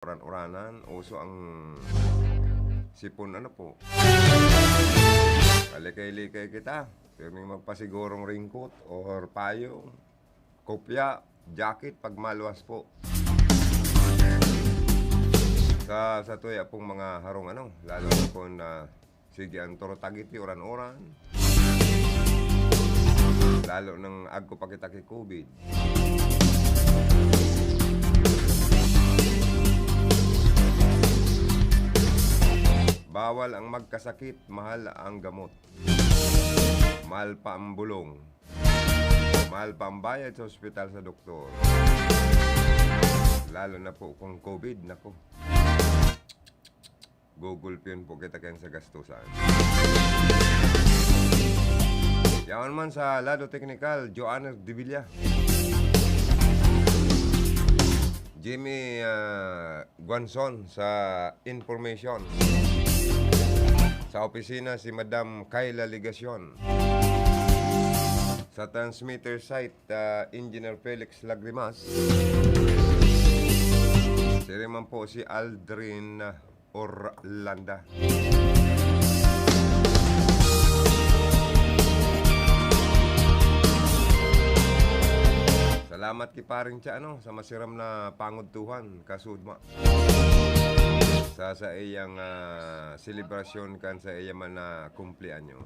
Uran-uranan, uso ang sipon po. Kalikay-likay kita. Pirming magpasigurong ringkot or payong, kopya, jacket pag maluwas po. Sa tuya pong mga harong lalo na po na sige ang torotagiti uran-uran. Lalo nang agko pa kita kay COVID. Bawal ang magkasakit, mahal ang gamot. Mahal pa ang bulong. Mahal pa ang bayad sa ospital sa doktor. Lalo na po kung COVID, nako. Google pin po kita kayo sa gastusan. Yaman man sa Lado Technical, Joanna de Villa. Jimmy Guanzon sa Information. Sa opisina si Madam Kayla Ligacion. Sa transmitter site, Engineer Felix Lagrimas. Siriman po si Aldrin Orlanda. Salamat ki paring siya sa masiram na pangutuhan kasudma. Sa iyang selebrasyon kan sa iyang man na kumplianyo.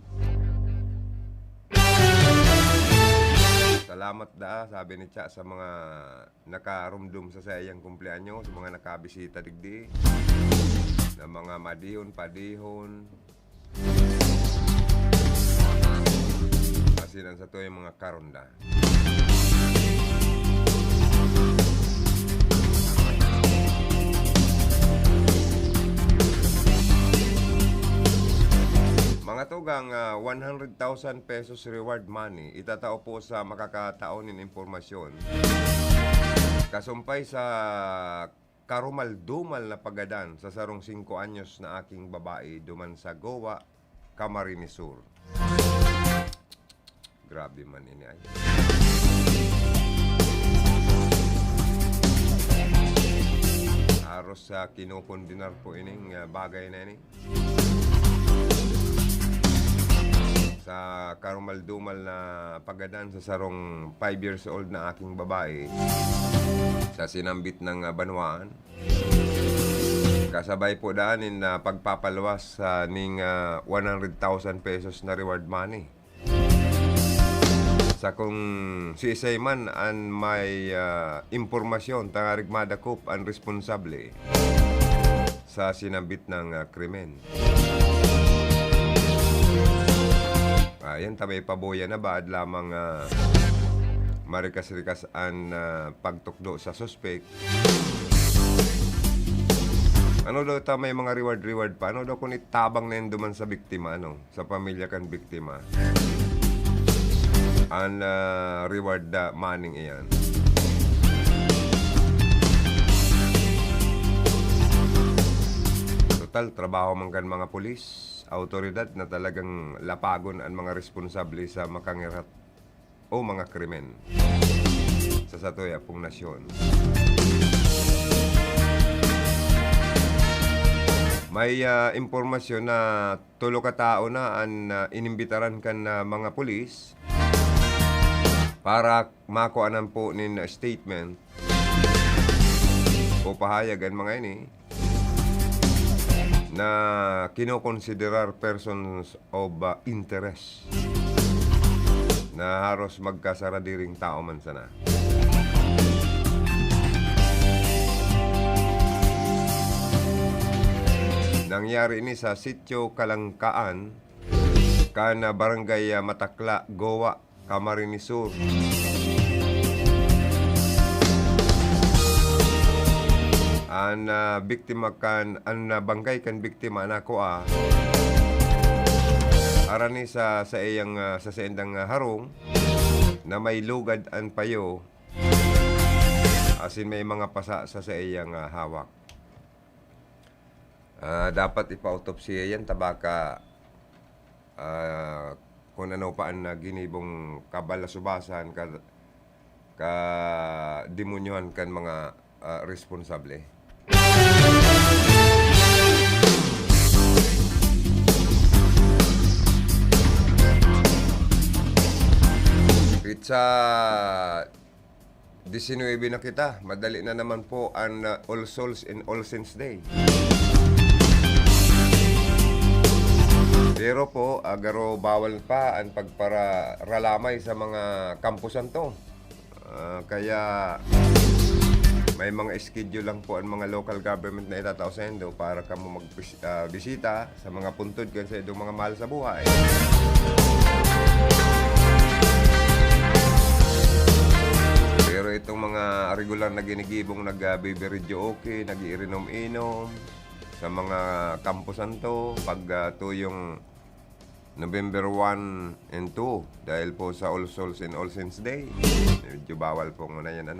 Salamat sabi ni Cha sa mga nakarumdum sa iyang kumplianyo, sa mga nakabisita digdi, na mga madihon, padihon, asinan sa to yung mga karonda. Mga tugang 100,000 pesos reward money itatao po sa makakataon ng impormasyon. Kasumpay sa karumal-dumal na pagadan sa sarong 5 anyos na aking babae duman sa Goa, Camarines Sur. Grabe man ini ay. Aros sa kinukondinar po ining bagay na ini. Sa karumal-dumal na pagadan sa sarong 5 years old na aking babae sa sinambit ng banwaan. Kasabay po daanin na pagpapaluwas sa ning 100,000 pesos na reward money. Sa kung si isay man an may impormasyon tangarigmada kop ang responsable sa sinambit ng krimen. Ayan, tabay paboya na baad lamang marikas-rikas ang pagtukdo sa suspect. Ano daw may mga reward pa? Ano daw kung itabang na yun duman sa biktima, sa pamilya kan biktima? Ang reward maning iyan. Total, trabaho man kan mga pulis, autoridad na talagang lapagon ang mga responsable sa makangirat o mga krimen sa satoya pong nasyon. May impormasyon na tulo ka tao na ang inimbitaran kan mga pulis para makuanan po nin statement o pahayag ang mga ini na kinokonsiderar persons of interest na haros magkasaradiring tao man sana. Nangyari ini sa Sitio Kalangkaan, kana Barangay Matakla, Goa, Camarines Sur. Ang biktima kan, ang bangkay kan biktima na ko arani sa iyang sa sendang harong na may lugad ang payo asin may mga pasa sa iyang hawak. Dapat ipa-autopsya yan tabaka kung ano pa ang ginibong kabalasubasan ka demonyohan kan mga responsable. Nasa 19 na kita. Madali na naman po ang All Souls and All Saints Day. Pero po, agaro bawal pa ang pagparalamay sa mga kampusan to. Kaya may mga schedule lang po ang mga local government na itatawsendo para kamo magbisita sa mga puntod kasi itong mga mahal sa buhay. Pero itong mga regular na ginigibong nag-beberidyo okay, nag-iinom-inom sa mga kampusan to pag tuyong November 1 and 2 dahil po sa All Souls and All Saints Day. Medyo bawal po muna yan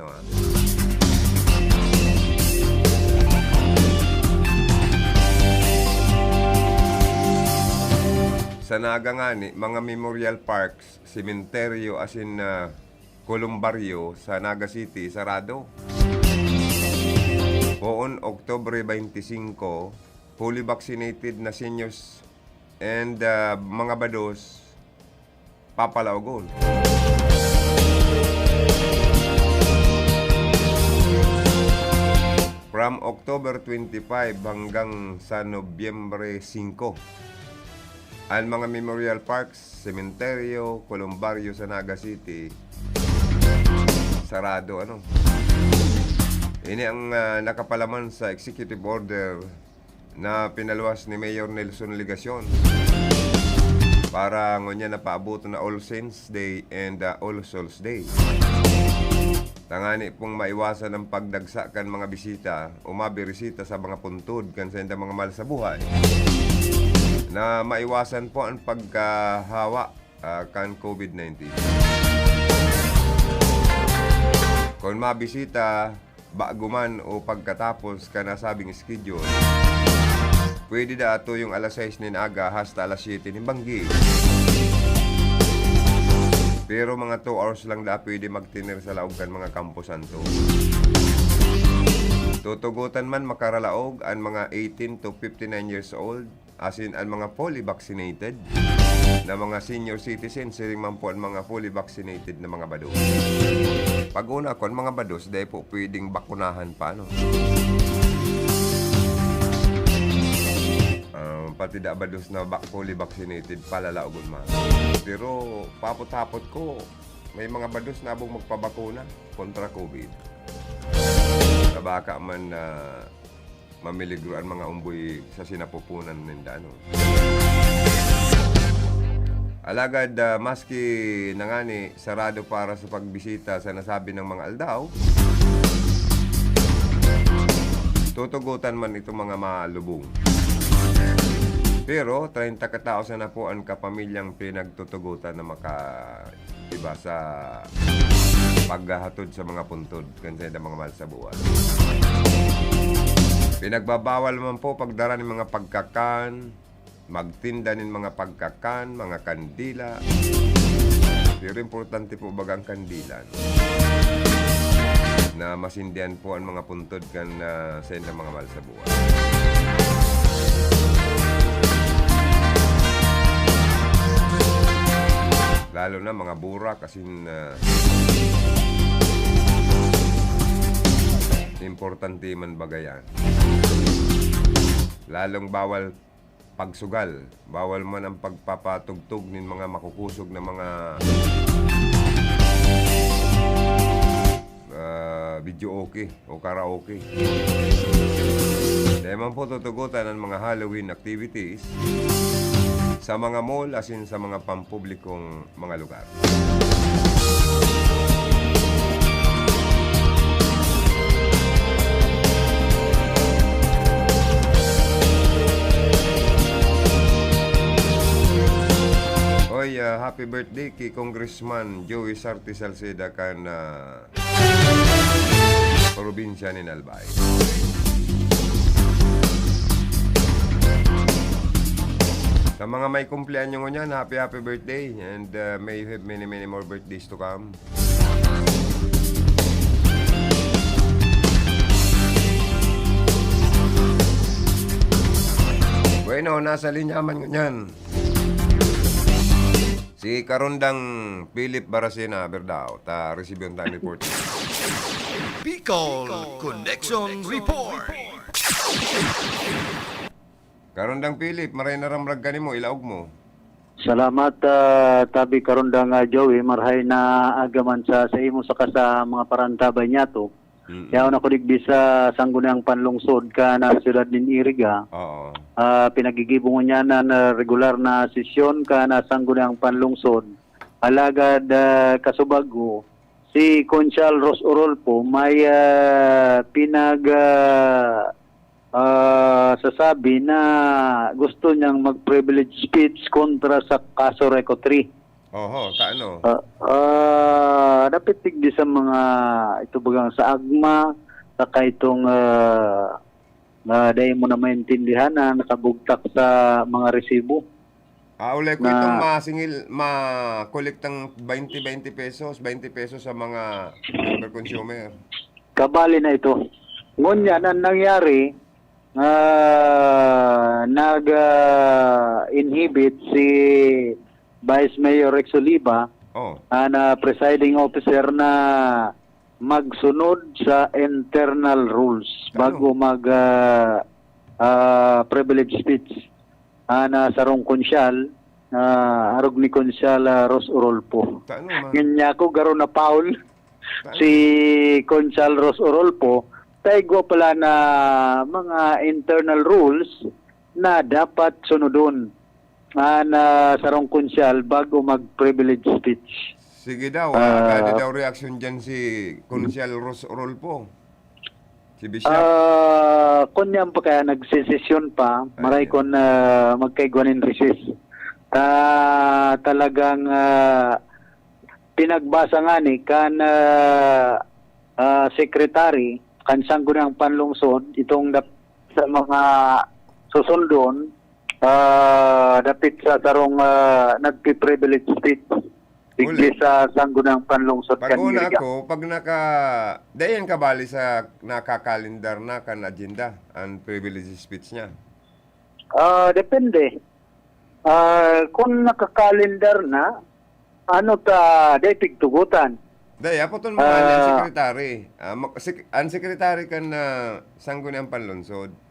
Sa Naga nga mga memorial parks, sementeryo as in kolumbaryo sa Naga City, sarado. Poon Oktubre 25, fully vaccinated na seniors and mga bados papalaogon. From October 25 hanggang sa Nobyembre 5, ang mga memorial parks, sementeryo, kolumbaryo sa Naga City, sarado Ini ang nakapalaman sa executive order na pinaluwas ni Mayor Nelson Ligacion para ngonya na paabot na All Saints Day and All Souls Day. Tangani pong maiwasan ang pagdagsakan mga bisita o mabirisita sa mga puntod kansa mga mahal sa buhay. Na maiwasan po ang pagkahawa kan COVID-19. Kung mabisita bago man o pagkatapos ka nasabing schedule, pwede da ato yung alas 6 nin aga hasta alas 7 nin banggi. Pero mga 2 hours lang da pwede magtinir sa laog kan mga kampusan to. Tutugutan man makaralaog ang mga 18 to 59 years old, as in ang mga fully vaccinated na mga senior citizens, siring man po ang mga fully vaccinated na mga bados. Pag una ko, ang mga bados, dahil po pwedeng bakunahan pa, pati da bados na fully vaccinated, palalaogon man. Pero papot-hapot ko, may mga bados na abong magpabakuna kontra COVID. Baka man mamiligro ang mga umboy sa sinapupunan ninda. Alagad, maski nangani sarado para sa pagbisita sa nasabi ng mga aldaw, tutugutan man itong mga malubong. Pero 30 katao na po ang kapamilyang pinagtutugutan na makaiba sa paghahatod sa mga puntod kansa ng mga mahal sa buwan. Pinagbabawal man po pagdara ng mga pagkakan, magtinda ng mga pagkakan, mga kandila. Pero importante po bagang kandilan na masindihan po ang mga puntod kan sa mga mahal sa buwan. Lalo na mga burak kasi importante man bagayan. Lalong bawal pagsugal. Bawal man ang pagpapatugtog ng mga makukusog na mga video okay o karaoke. Dahil man po tutugutan ang mga Halloween activities sa mga mall as in sa mga pampublikong mga lugar. Oy, happy birthday kay Congressman Joey Sarti Salceda kan probinsya ni Albay. Sa mga may kumpleanyo niyan, happy birthday and may you have many more birthdays to come. Bueno, nasa linyaman ko niyan Si Karundang Philip Baracena Berdao, ta receive yung time report. Bicol Connection Report. Karundang Philip, maray na ramrag ka mo, ilaog mo. Salamat tabi karundang Joey marhay na agaman sa imo saka sa mga parantabay niya to. Yaw na ko digdi sa sanggunang panlungsod ka na siyudad nin Iriga. Oo. Pinagigibong niya na regular na sesyon ka na sanggunang panlungsod. Alagad kasubago si Conchal Ros Orolpo may sasabi na gusto niyang mag-privilege speech kontra sa kaso Reco 3. Oho, taano? Dapat tigdi sa mga ito bagang sa agma, saka itong dahil mo na maintindihan na nakabugtak sa mga resibo. Ulay ko itong ma-collectang 20 pesos sa mga member consumer. Kabali na ito. Ngunyan, ang nangyari, nag-inhibit si Vice Mayor Rex Oliva na presiding officer na magsunod sa internal rules bago privilege speech na sarong konsyal arog ni konsyal Ros Orolpo. Ngayon ako garo na Paul si konsyal Ros Orolpo taygo pala na mga internal rules na dapat sunodon na sarong konsyal bago mag-privilege speech. Sige daw, kada daw reaction dyan si Konsyal Ros Orolpo. Si Bishop. Kunyang pa kaya nagsisesyon pa, maray kon magkaigwanin recess. Talagang pinagbasa nga ni kan secretary, kan sanggunang panlungsod, itong sa mga susundon, dapit sa tarong nagpi-privilege speech bigli sa sanggunang panlungsod pag una ako, pag dayan ka bali sa nakakalendar na kan agenda ang privilege speech niya? Depende. Kung nakakalendar na, dahi pigtugutan. Dahi, apoton mga ang sekretary. Ang sekretary kan sanggunang panlungsod.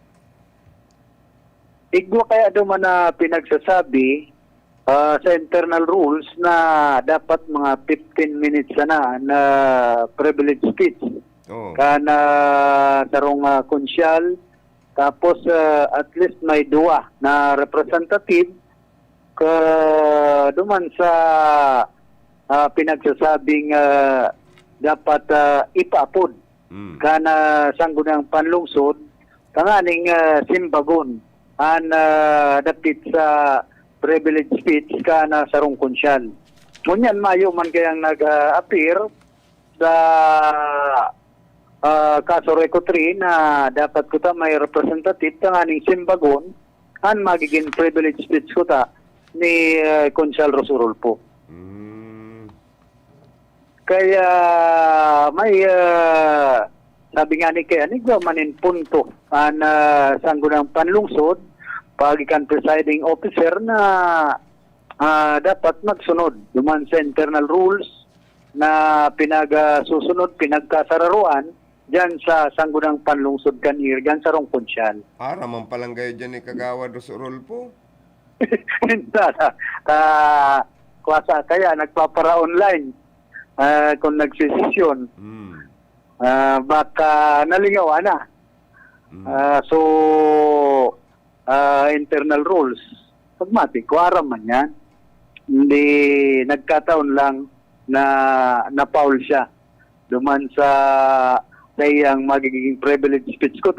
Igwa kaya duman na pinagsasabi sa internal rules na dapat mga 15 minutes na privilege speech. Kana tarong konsyal, tapos at least may dua na representative duman sa pinagsasabing dapat ipaapod kana sanggunang panlungsod kanganing simbagon dapit sa privilege speech ka na sarong konsyal. Ngunyan mayo man kayang nag-appear sa kaso Reco 3 na dapat kuta may representative tanganing simbagon ang magiging privilege speech kuta ni Consyal Ros Orolpo. Kaya may sabi nga ni kaya nigwa manin punto sanggunang panlungsod pagikan presiding officer na dapat magsunod duman sa internal rules na pinagsusunod, pinagkasararuan dyan sa sanggunang panlungsod kanir, dyan sa rong konsyal. Raman palang kayo dyan ni Kagawad Ros Orolpo? Klasa kaya nagpapara online kung nagsisisyon. Baka nalingaw na. So internal rules pagmatik kuaram man yan, hindi nagkataon lang na na-foul siya duman sa iyang magiging privilege speech ko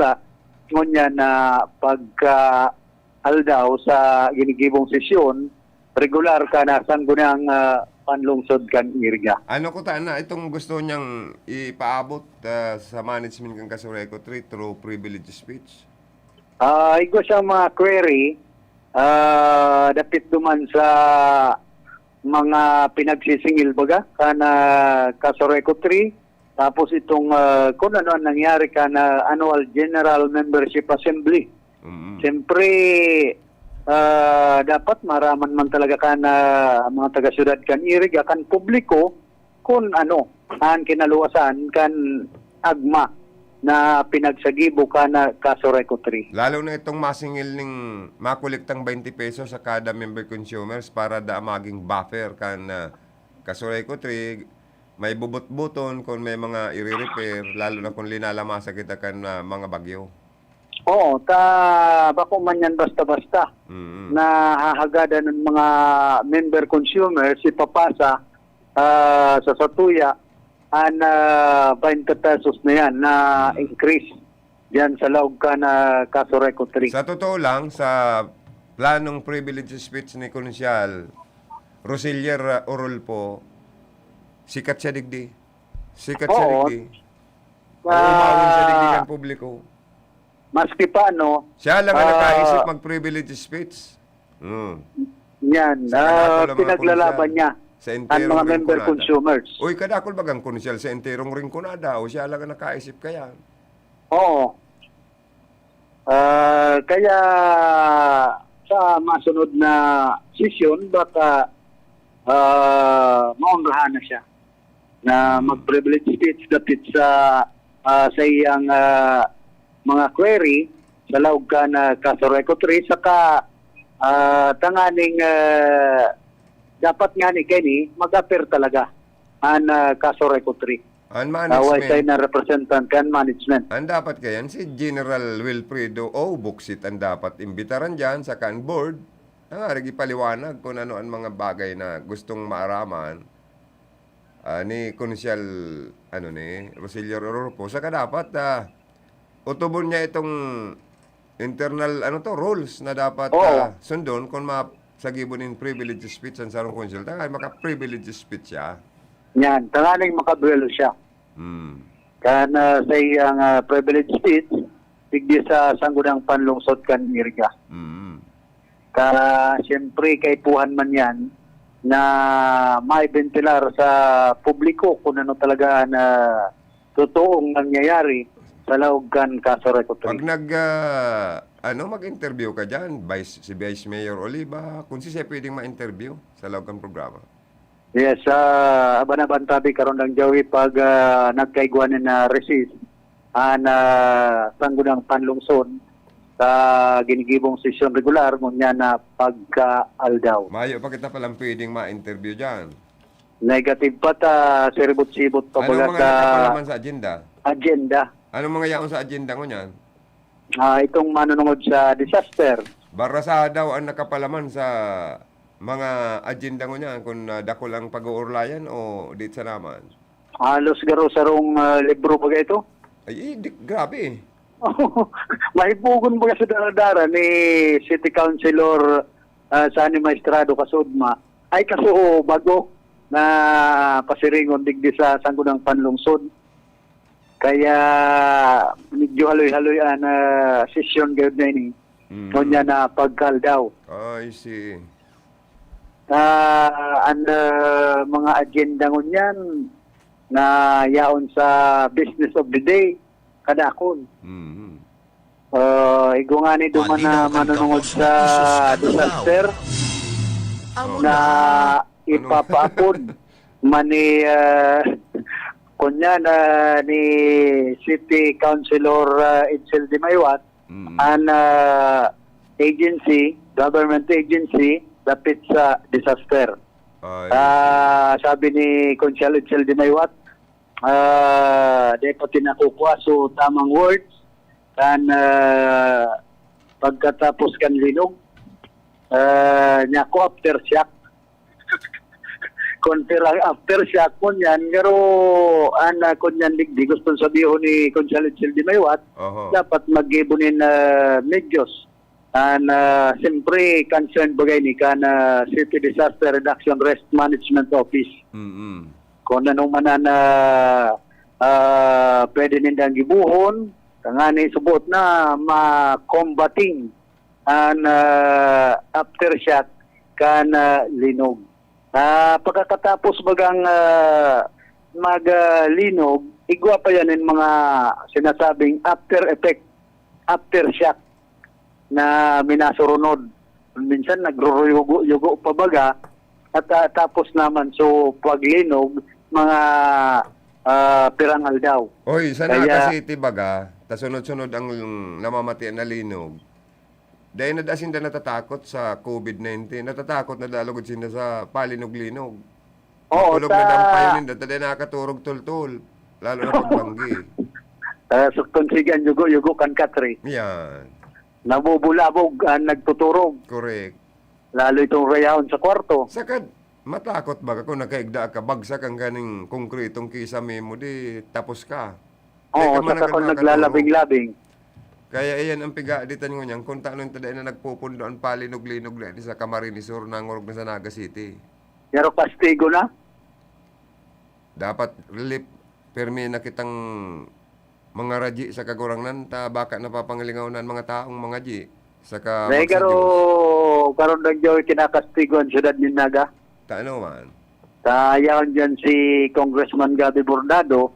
ngunya na pagka aldaw sa ginigibong sesyon regular ka na sanggunang panlungsod kan Iriga. Ano ko na itong gusto niyang ipaabot sa management ng kaso Reco 3 through privilege speech? Igo siya mga query dapit duman sa mga pinagsisingil baga kana kaso Reco 3 tapos itong kung ano ang nangyari kana annual general membership assembly. Siyempre dapat maraman man talaga kan mga taga-syudad kan irig akan publiko kung ano ang kinaluwasan kan agma na pinagsagibo ka na kaso Reco 3. Lalo na itong masingil ning makuliktang 20 pesos sa kada member consumers para da maging buffer kan kasuray ko 3 may bubot-buton kung may mga i-repair lalo na kung linalamasa kita kan mga bagyo. Oo, bako man yan basta-basta na hahagada ng mga member consumers ipapasa sa satuya an 20 pesos na yan na increase diyan sa laog ka na kaso Reco 3. Sa totoo lang, sa planong privilege speech ni Konsyal Rosilier Orolpo, sikat siya digdi. Sikat siya Oo. digdi. Umawin sa digdigan publiko. Maski pa Siya lang ang nakaisip mag-privilege speech. yan, Sa kanakol ang mga pinaglalaban konsyal. niya Sa ang enterong mga member rinconada. consumers. Uy, kadakol bagang konsyal sa enterong rinconada o siya lang ang nakaisip kaya. Oo. Kaya sa masunod na session baka maunrahan na siya na mag-privilege speech dapit sa iyang mga query sa laog ka na kaso Reco 3 saka tanganing dapat nga ni Kenny mag-appear talaga ang kaso Reco 3. Ang Wasay management, na representant kan management. ang dapat kayan si General Wilfredo O. Buksit ang dapat imbitaran dyan sa kan board. Rigi paliwanag kung ano ang mga bagay na gustong maaraman ni Konsyal Rosilier Orolpo. Saka dapat utubon niya itong internal rules na dapat sundon kung masagibon in privilege speech ang sarong konsyal. Ay maka-privilege speech siya. Yan, tanganing makabuelo siya. Kana sa iyang privilege speech, tigdi sa sanggunang panlungsod kan irga. Kaya siyempre kay puhan man yan na may ventilar sa publiko kung ano talaga na totoong nangyayari sa laog kan kaso Reco 3. Pag mag-interview ka dyan, si Vice Mayor Oliva, kung siya pwedeng ma-interview sa loob ng programa. Yes, abanaban tabi karon ng Jawi pag nagkaiguanan na resist na sanggunang panlungsod sa ginigibong sesyon regular ngunya na pagka-aldaw. Mayo pa kita palang pwedeng ma-interview dyan. Negative pa ta, siribot-sibot pa Anong mga nakapalaman sa agenda? agenda. Anong mga yaon sa agenda ko niyan? Itong manunungod sa disaster. Barasa daw ang nakapalaman sa mga agenda ko niyan kung dako lang pag-uurlayan o dito sa naman. Halos garo sarong libro pa ito. Ay, grabe. Mahipugon ba sa daradara ni City Councilor Sani Maestrado Kasudma ay kaso bago na pasiringon digdi sa sanggunang panlungsod. Kaya medyo haloy-haloy ang session gawin na ini. Kunya na pagkaldaw. I see. Ang mga agenda ngunyan na yaon sa business of the day kadakon. Igo nga ni duman na manunungod sa disaster na ipapaapod mani kunya na ni City Councilor Edsel Di Maywat an agency, government agency dapit sa disaster. Sabi ni Konsyal Edsel Di Maywat, di pa tinakukuha so tamang words kan pagkatapos kan linog niya ko aftershock kontra aftershock mo yan pero kunyan digdi gusto sabihin ni Konsyal Edsel Di Maywat dapat mag-ibunin medyos siyempre concerned bagay ni kan City Disaster Reduction Risk Management Office kung anong manan pwede nindang gibuhon nga ni subot na ma-combating ang aftershock kan linog. Pagkatapos bagang maglinog, igwa pa yan yung mga sinasabing after effect, aftershock na minasurunod minsan nagruruyugo-yugo pa baga, at tapos naman so paglinog, mga pirangal daw. Oy, sa Kaya- Naga City baga, ta sunod-sunod ang namamatian na linog. Dahil nadasin na natatakot sa COVID-19, natatakot na dalugod sila sa palinog-linog. Oo, Kulog na dampayon nila, tadi nakaturog tul-tul. Lalo na pagbanggi. Suktonsigan yugo-yugo kan katri. Yan, Nabubulabog, nagtuturog. correct. Lalo itong rayaon sa kwarto. Sakad, matakot baga kung nakaigda ka, bagsak ang ganing konkretong kisame mo, di tapos ka. Oo, Di ka man saka kung agad naglalabing-labing. Kaya iyan ang pigaditan ko niyan, kung tanon taday na nagpupundo ang palinog-linog na sa Camarines Sur na ngorog na sa Naga City. Pero pastigo na. Dapat relief, permi na kitang mga raji sa kagurangnan, ta baka napapangalingaw na ang mga taong mga ji. Saka May karon nagyoy kinakastigo ang syudad ni Naga. Ta ano man. Tayaw dyan si Congressman Gabi Bordado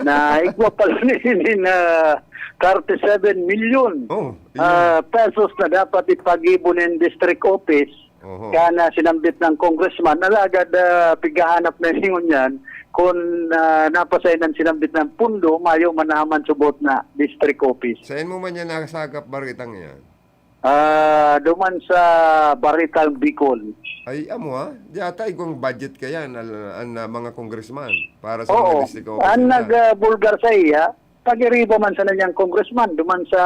na igwa pala ni na 37 million Oh, iyon. pesos na dapat ipag-ibon ng district office. Oho. Kana sinambit ng congressman, nalagad pigahanap na ningon yan kung napasainan sinambit ng pundo, mayo manaman subot na district office. Saan mo man yan nakasagap baritang yan? Duman sa Baritang Bicol. Ay, amo ha? Yata ikong budget ka yan, ang mga congressman, para sa Oo, mga district office ang nila. nagbulgar sa iya, pag-iriba man sa nanyang congressman, duman sa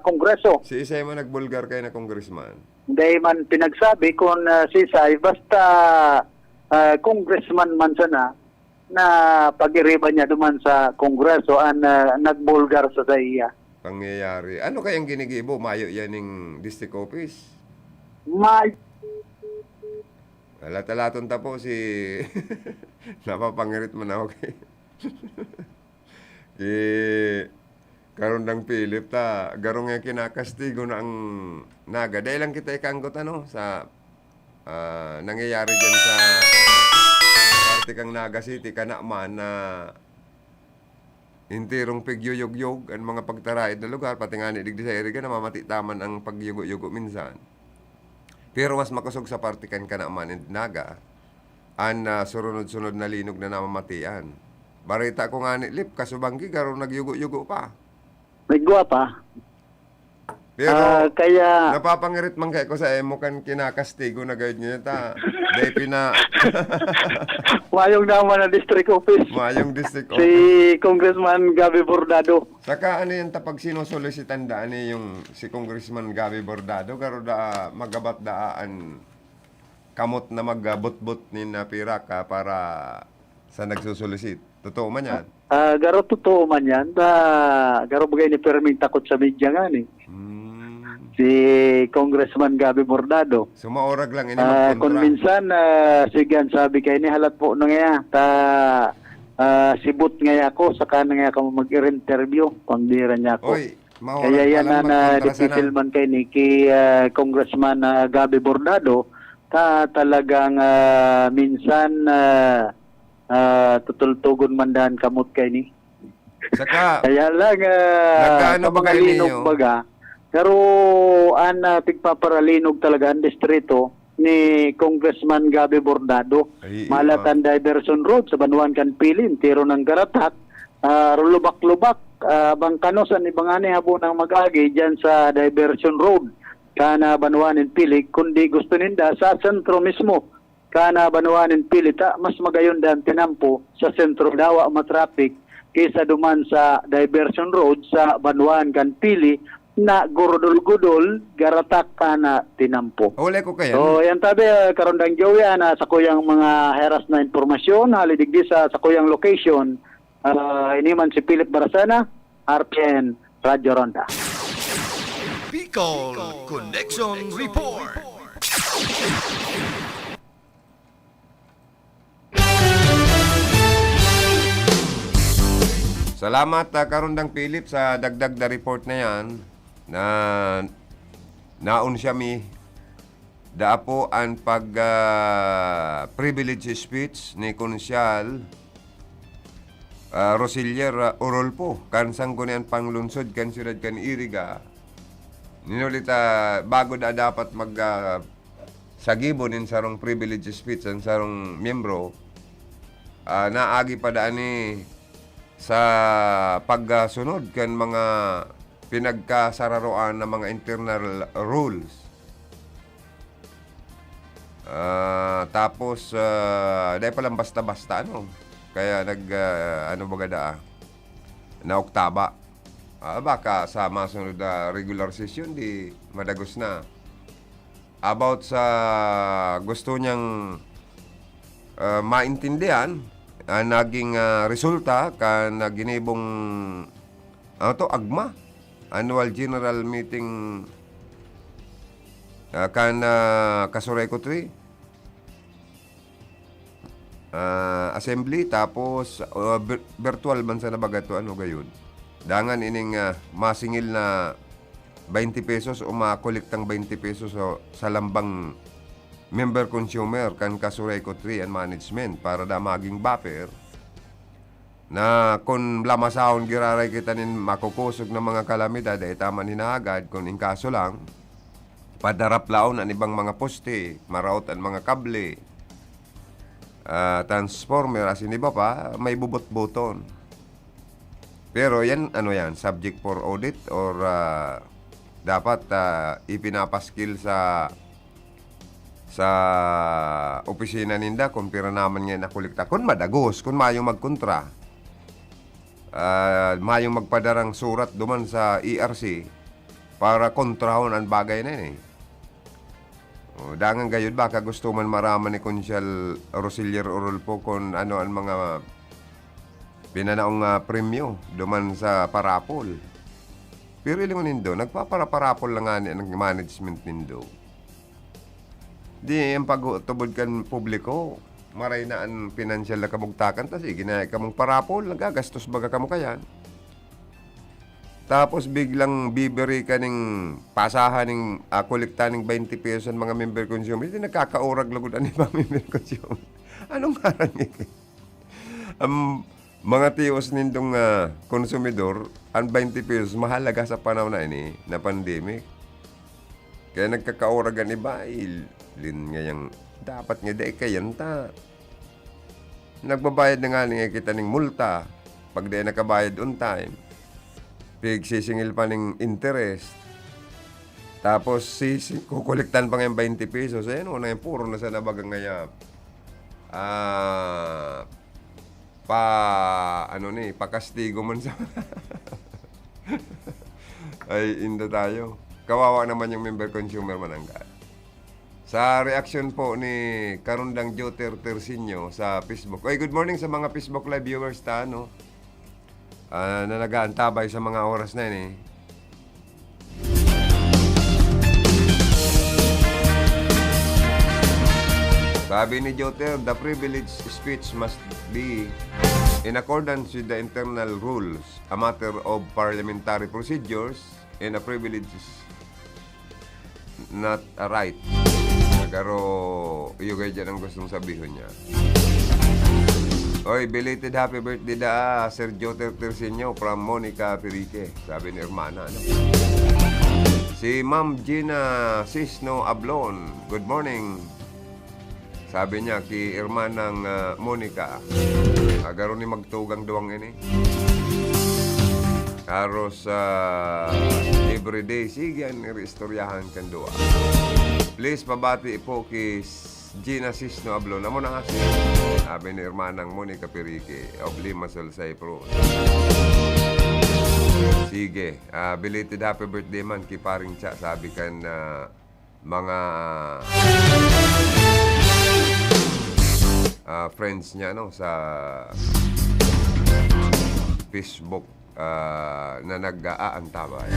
kongreso. Si Isay mo nagbulgar kayo na congressman. Hindi man pinagsabi kung si Sai, basta congressman man sana, na pag-iriba niya duman sa kongreso, ang nagbulgar sa iya. Pangyayari. Ano kayang ginigibo? Mayo yan ng district office? Latalaton ta po si... Napapangirit mo na okay. Karon ng Philip ta, garong nga kinakastigo na ang Naga. Dahil lang kita ikanggot ano, sa nangyayari dyan sa parte kang Naga City, kanakman na intirong pigyuyog-yog ang mga pagtaraid na lugar, pati nga ni digdi sa iriga na mamatitaman ang pagyugo-yugo minsan. Pero mas makusog sa parte kan kanakman and Naga, ang surunod-sunod na linog na namamatian. Barita ko nga ni Lip, kasubanggi, garo nagyugo-yugo pa. May pa. Pero, Kaya, napapangirit man kayo ko sa emo kan kinakastigo na gayud niya ta. Dahil mayong naman na district office. mayong district Si office. Congressman Gabi Bordado. Saka ano yung tapag sinusolicitan daan yung si Congressman Gabi Bordado, garo da magabat daan kamot na magbut-but ni na pira ka para sa nagsusolicit. Totoo man yan? Garo totoo man yan. Garo bagay ni Perming takot sa media nga ni. Si Congressman Gabi Bordado. Sumaorag lang ini Kung magkontra. minsan, sigan sabi kay ni halat po na nga, sibot nga ako, saka na nga ako mag-interview, pambira niya ako. Oy, maorag Kaya yan palang na magkontra sa dipipil man kay ni Congressman Gabi Bordado, talagang minsan tutultugon man daan kamot kay ni. Saka, Kaya lang, nagkaano sa ba mga kayo linog ninyo? baga, pero pigpaparalinog talaga ang distrito ni Congressman Gabi Bordado. Ay, Malatan Diversion Road sa Banuan kan Pilin, tiro ng Garatak, lubak-lubak, bangkanosan ibangani habo ng mag-agi dyan sa Diversion Road, kana Banuanin Pili, kundi gusto ninda sa sentro mismo, kana Banuanin Pili, mas magayon dan tinampo sa sentro dawa matraffic kaysa duman sa Diversion Road sa Banuan kan Pili, na gurudol-gudol, Garatak ka na tinampo. uli ko kayo. So, yan tabi, karondang Joey, sa kuyang mga heras na informasyon, halidigdi sa kuyang location, iniman si Philip Barasana, RPN, Radyo Ronda. Bicol Connection Report. Salamat Karundang Philip sa dagdag na report na yan na naun siya mi daapo ang pag privilege speech ni Konsyal Rosilier Orolpo kansang ko niyan panglunsod kan siyudad kan Iriga ninulita bago na dapat mag sa gibon in sarong privilege speech ang sarong miyembro, naagi pa daan ni sa pagsunod kan mga pinagkasararoan ng mga internal rules. Tapos dahil palang basta-basta kaya ano baga na oktaba. Baka sa masunod na regular session di madagos na. About sa gusto niyang maintindihan naging resulta kan ginibong agma annual general meeting kan Kasureko 3 assembly, tapos virtual man sa nabagato gayon. Dangan ining masingil na 20 pesos o makolektang 20 pesos sa lambang member consumer kan Kasureko 3 and management para da maging buffer na kung lamasahon giraray kita nin makukusog ng mga kalamidad ay taman hinahagad kung in kaso lang padarap laon ang ibang mga poste, maraot ang mga kable, transformer asin iba pa may bubot-buton. Pero yan subject for audit or dapat ipinapaskil sa opisina ninda kung pira naman nga nakulikta. Kung madagos, kung mayong magkontra, mayong magpadarang surat duman sa ERC para kontrahon ang bagay na yun dangan gayud baka gusto man maraman ni Consyal Rosilier Orolpo kung ano ang mga pinanaong premyo duman sa parapol. Pero ilingon nindo, nagpaparaparapol lang nga ng management nindo. Di ang pagtubod kan publiko, maray na ang financial na kamugtakan, tas ginaya kamong parapol, nagagastos baga kamo kayan. Tapos biglang bibiri ka ng pasahan ng kolekta ng 20 pesos ang mga member consumer, hindi nakakaurag lagod ang ibang member consumer. Anong harang yun? Mga tiyos nindong konsumidor, ang 20 pesos mahalaga sa panahon na ini na pandemic. Kaya nagkakauragan iba, ngayang dapat nga di kayan ta. Nagbabayad na nga nga kita ng multa pag di nakabayad on time. Pigsisingil pa ng interest. Tapos kukolektan pa nga yung 20 pesos. Ayan o, puro na sa nabagang ngayap. Pakastigo man sa ay inda tayo. Kawawa naman yung member consumer mananggal. Sa reaction po ni Karundang Joter Tersinyo sa Facebook. Good morning sa mga Facebook live viewers na nag-aantabay sa mga oras na yun Sabi ni Joter, the privileged speech must be in accordance with the internal rules, a matter of parliamentary procedures, and a privilege is not a right. Pero iyo kayo dyan ang gustong sabihin niya. Belated happy birthday Sir Joter Tersinyo from Monica Perique. Sabi ni Hermana. Si Ma'am Gina Cisno Ablon, good morning. Sabi niya kay Hermanang Monica, agaro ni magtugang duwang ini. Karos everyday, sige yan, iristoryahan kan duwa. Please, pabati po kay Gina Cisno Ablon. Amo na nga siya. Sabi ni Hermanang Monica Perique of Limassol, Cyprus. Sige, belated happy birthday man kay paring Cha. Sabi kan mga friends niya sa Facebook na nag-aantabay.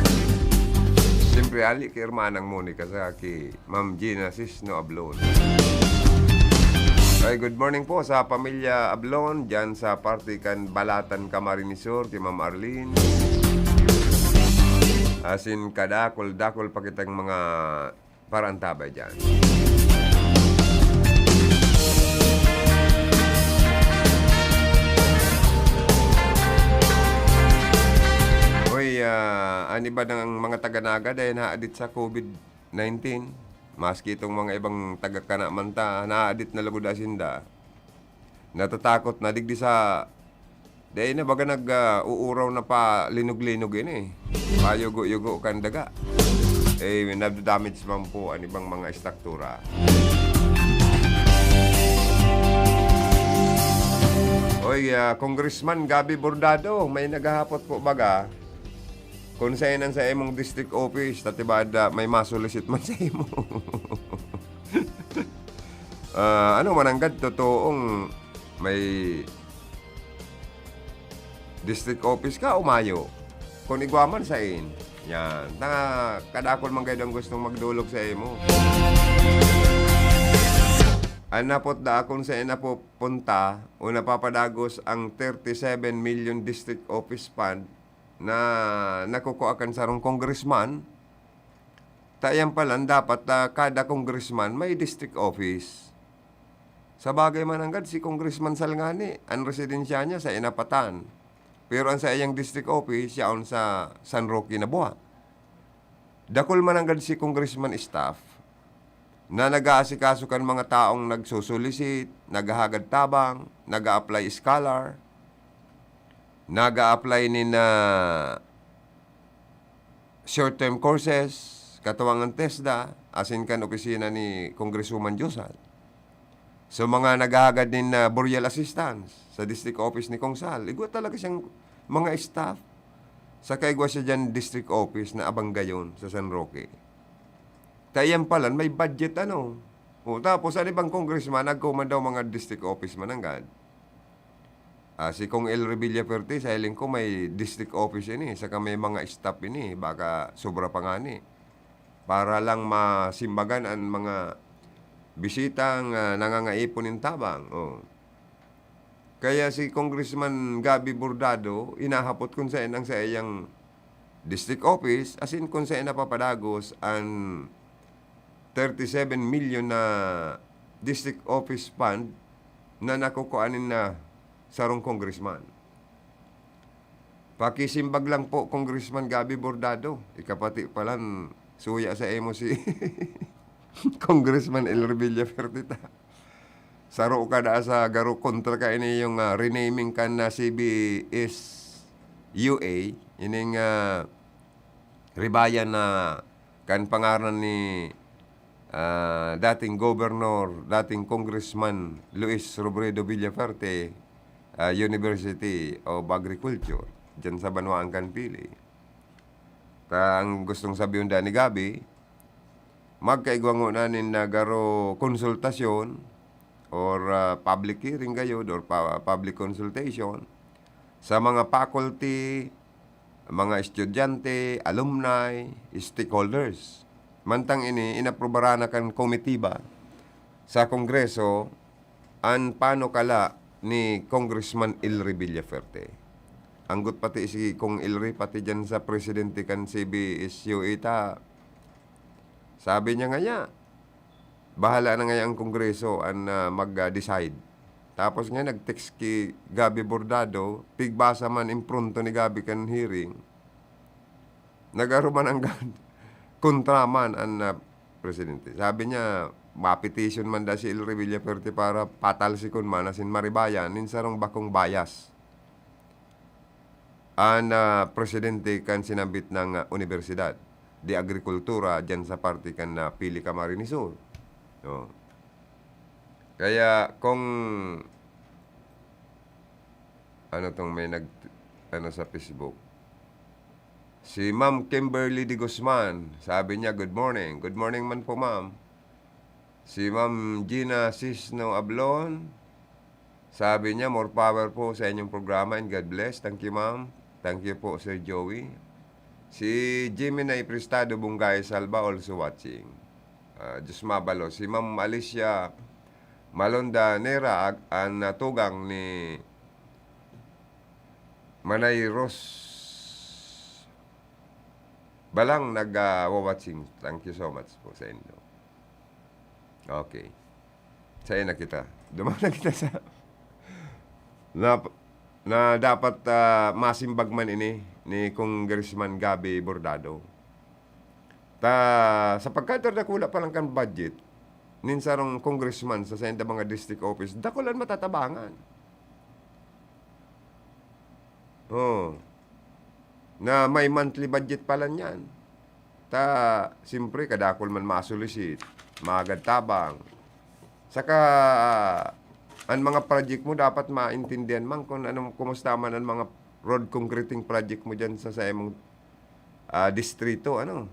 Siyempre, ali kay Hermanang Monica sa kay Ma'am Gina Cisno Ablon. Good morning po sa pamilya Ablon dyan sa party kan Balatan Camarinesor kay Ma'am Arlene. Asin kadakol pa kitang mga parantabay dyan. ani ba ng mga taga-naga dahil naadit sa COVID-19? Maski itong mga ibang taga-kana man ta, naadit na lagod asinda. Natatakot na digdi sa... Dahil na baga uuraw na pa linog-linog yun eh. Payugo-yugo kan daga. Eh, nabdamage man po ang ibang mga estruktura. Oy, Congressman Gabi Bordado, may naghahapot po baga. Kung sainan sa imong district office, tatibada may masulisit man sa imo. Ano mananggad, totoong may district office ka, umayo. Kung igwaman sa in. Yan. Kadakol man kayo ang gustong magdulog sa imo. Anapot da akong sa ina po punta, o napapadagos ang 37 million district office fund na nakukuakan sa rong congressman. Tayan palan dapat kada congressman may district office. Sa bagay man hanggang si Congressman Salngani, ang residensya niya sa Inapatan. Pero ang sa iyang district office, siya sa San Roque na buha. Dakol man hanggang si Congressman staff na nag-aasikaso kan mga taong nagsusulisit, naghahagad tabang, nag-a-apply scholar, nag-a-apply ni na short-term courses, katuwangan TESDA, asin kan opisina ni Congresswoman Josal. So mga naghahagad din na burial assistance sa district office ni Kong Sal. Igwa talaga siyang mga staff. Sa kaigwa siya dyan district office na abang gayon sa San Roque. Tayan palan, may budget ano. O, tapos ano ibang congressman, nagkuman daw mga district office mananggad. Si Kong El Revilla Perte, sa hiling ko may district office ini. Saka may mga staff ini. Baka sobra pa nga ni. Para lang masimbagan ang mga bisitang nangangaipon ng tabang. Oh. Kaya si Congressman Gabi Bordado, inahapot kung saan ang sa iyang district office, asin kung saan napapadagos ang 37 million na district office fund na nakukuanin na sarong congressman. Pakisimbag lang po, Congressman Gabi Bordado. Ikapati palan, suya sa emo si... Congressman El Revilla Fertita. Saro ka na sa garo kontra ka ini yung renaming kan na CBS UA. Ining ribayan na kan pangaran ni dating governor, dating congressman Luis Robredo Villaferte, University of Agriculture, dyan sa Banwaan Kanpili. Ang gustong sabihin da ni Gabi, magkaigwango nanin na garo konsultasyon or public hearing gayod or public consultation sa mga faculty, mga estudyante, alumni, stakeholders. Mantang ini, inaprobara na kan komitiba sa Kongreso ang paano kala ni Congressman Ilri Villaferte. Anggot pati si Kong Ilri, pati dyan sa presidente kan CBSU ita, sabi niya nga bahala na nga ang Kongreso ang mag-decide. Tapos nga nag-text kay Gabi Bordado, pigbasa man impronto ni Gabi kan hearing, nagaruman ang kontraman ang presidente. Sabi niya, mapetition man da si El Revilla Perte para patalsikon man asin maribayan, ninsarong bakong bias. Ang presidente kan sinabit ng universidad di agrikultura dyan sa party kan na Pili Camarines Sur. No. Kaya kung ano tong may sa Facebook, si Ma'am Kimberly de Guzman, sabi niya good morning. Good morning man po, ma'am. Si Ma'am Gina Cisno Ablon, sabi niya more power po sa inyong programa and God bless. Thank you, ma'am. Thank you po, Sir Joey. Si Jimmy na Prestado Bungay Salva also watching. Diyos mabalo. Si Ma'am Alicia Malonda Nera ang natugang ni Manay Ros Balang nag-watching. Thank you so much po sa inyo. Okay. Sa'yo na kita. Dumaan na kita sa na dapat masimbag man ini ni Congressman Gabi Bordado. Sa pagkadar nakula pa lang kan budget, ninsarong congressman sa senda mga district office, dakulan matatabangan. Oh. Na may monthly budget pala niyan. Siyempre, kadakol man masulisit, maagad tabang. Saka, ang mga project mo dapat maintindihan man kung anong, kumusta man ang mga road concreting project mo dyan sa imong distrito, ano.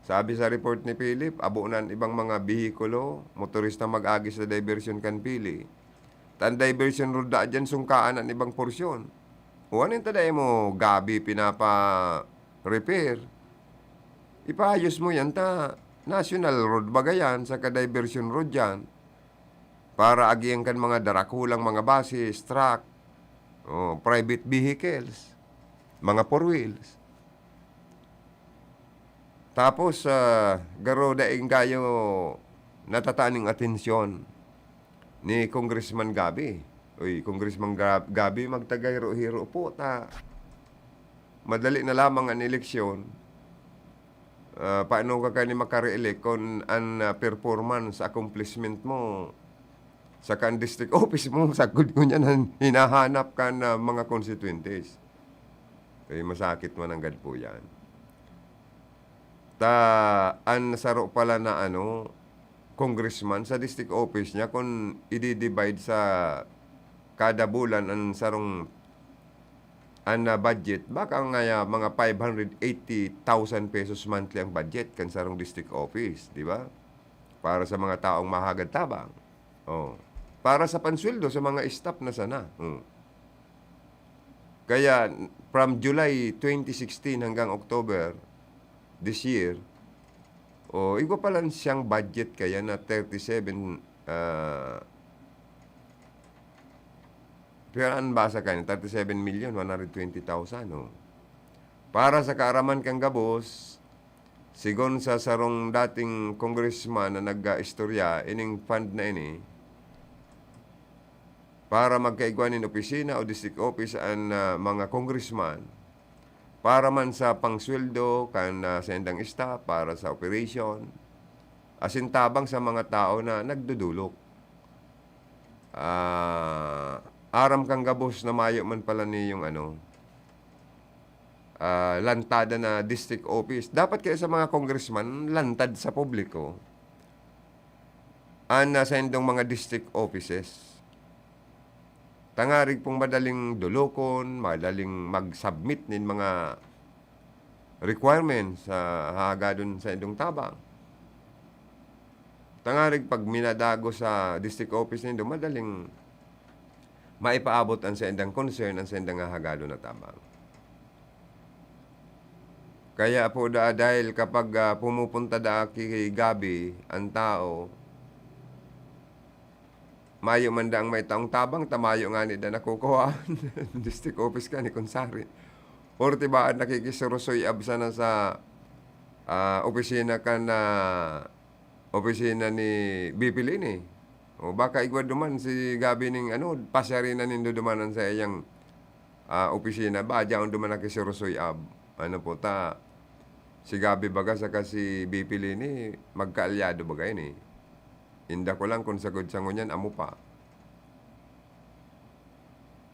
Sabi sa report ni Philip, abunan ibang mga bihikulo, motorista mag-agi sa diversion kan pili. Tan diversion road da dyan sungkaan ang ibang porsyon. O ano yung taday mo, gabi pinapa-repair. Ipaayos mo yan national road bagayan sa ka-diversion road dyan. Para agiyan kan mga darakulang mga buses, truck, private vehicles, mga four wheels. Tapos, garo daing gayo natataning atensyon ni Congressman Gabi. Uy, Congressman Gabi, magtagayro-hiro po madali na lamang ang eleksyon. Paano ka kani makareelect kung ang performance, accomplishment mo sa kan district office mo, sagod ko niyan, hinahanap ka na mga constituentes. Masakit man ang po yan. Ang saro pala na congressman sa district office niya, kung i-divide sa kada bulan ang sarong budget, baka nga mga 580,000 pesos monthly ang budget kan sarong district office, di ba? Para sa mga taong mahagad tabang. Para sa pansweldo sa mga staff na sana. Kaya from July 2016 hanggang October this year, iba pa lang siyang budget kaya na 37,120,000. Para sa kaaraman kang gabos, sigon sa sarong dating congressman na nag-istorya, ining fund na ini, para magkaigwanin opisina o district office ang mga congressman, para man sa pangsweldo kan sendang staff, para sa operation, asintabang sa mga tao na nagdudulok. Aram kang gabos na mayo man pala ni yung lantada na district office. Dapat kaya sa mga congressman, lantad sa publiko ang sendong mga district offices. Tangarig pong madaling dulokon, madaling mag-submit nin mga requirements sa hagadon sa indong tabang. Tangarig pag minadago sa district office nindo, madaling maipaabot ang sa indang concern, ang sa indang hagadon na tabang. Kaya po dahil kapag pumupunta kay Gabi ang tao, mayo man da ang may taong tabang, tamayo nga ni da nakukuha district office ka ni Consari. Or tibaan nakikisurusoy absa na sa opisina ka na opisina ni Bipilini. O baka igwa duman si Gabi ning pasyarin na nindo dumanan sa iyang opisina. Ba, dyan duman nakisurusoy si Gabi baga saka si Bipilini, magkaalyado baga yun eh. Inda ko lang kung sagod sa ngunyan, amo pa.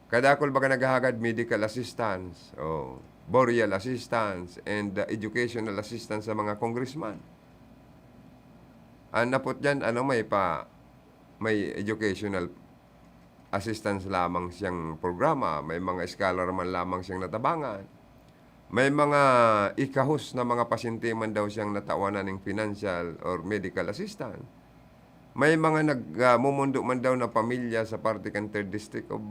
Kadakol baka naghahagad medical assistance, burial assistance, and educational assistance sa mga congressman. Napot dyan, may educational assistance lamang siyang programa, may mga scholar man lamang siyang natabangan, may mga ikahos na mga pasyente man daw siyang natawanan ng financial or medical assistance. May mga nagmumundo man daw na pamilya sa parte kan 3rd District of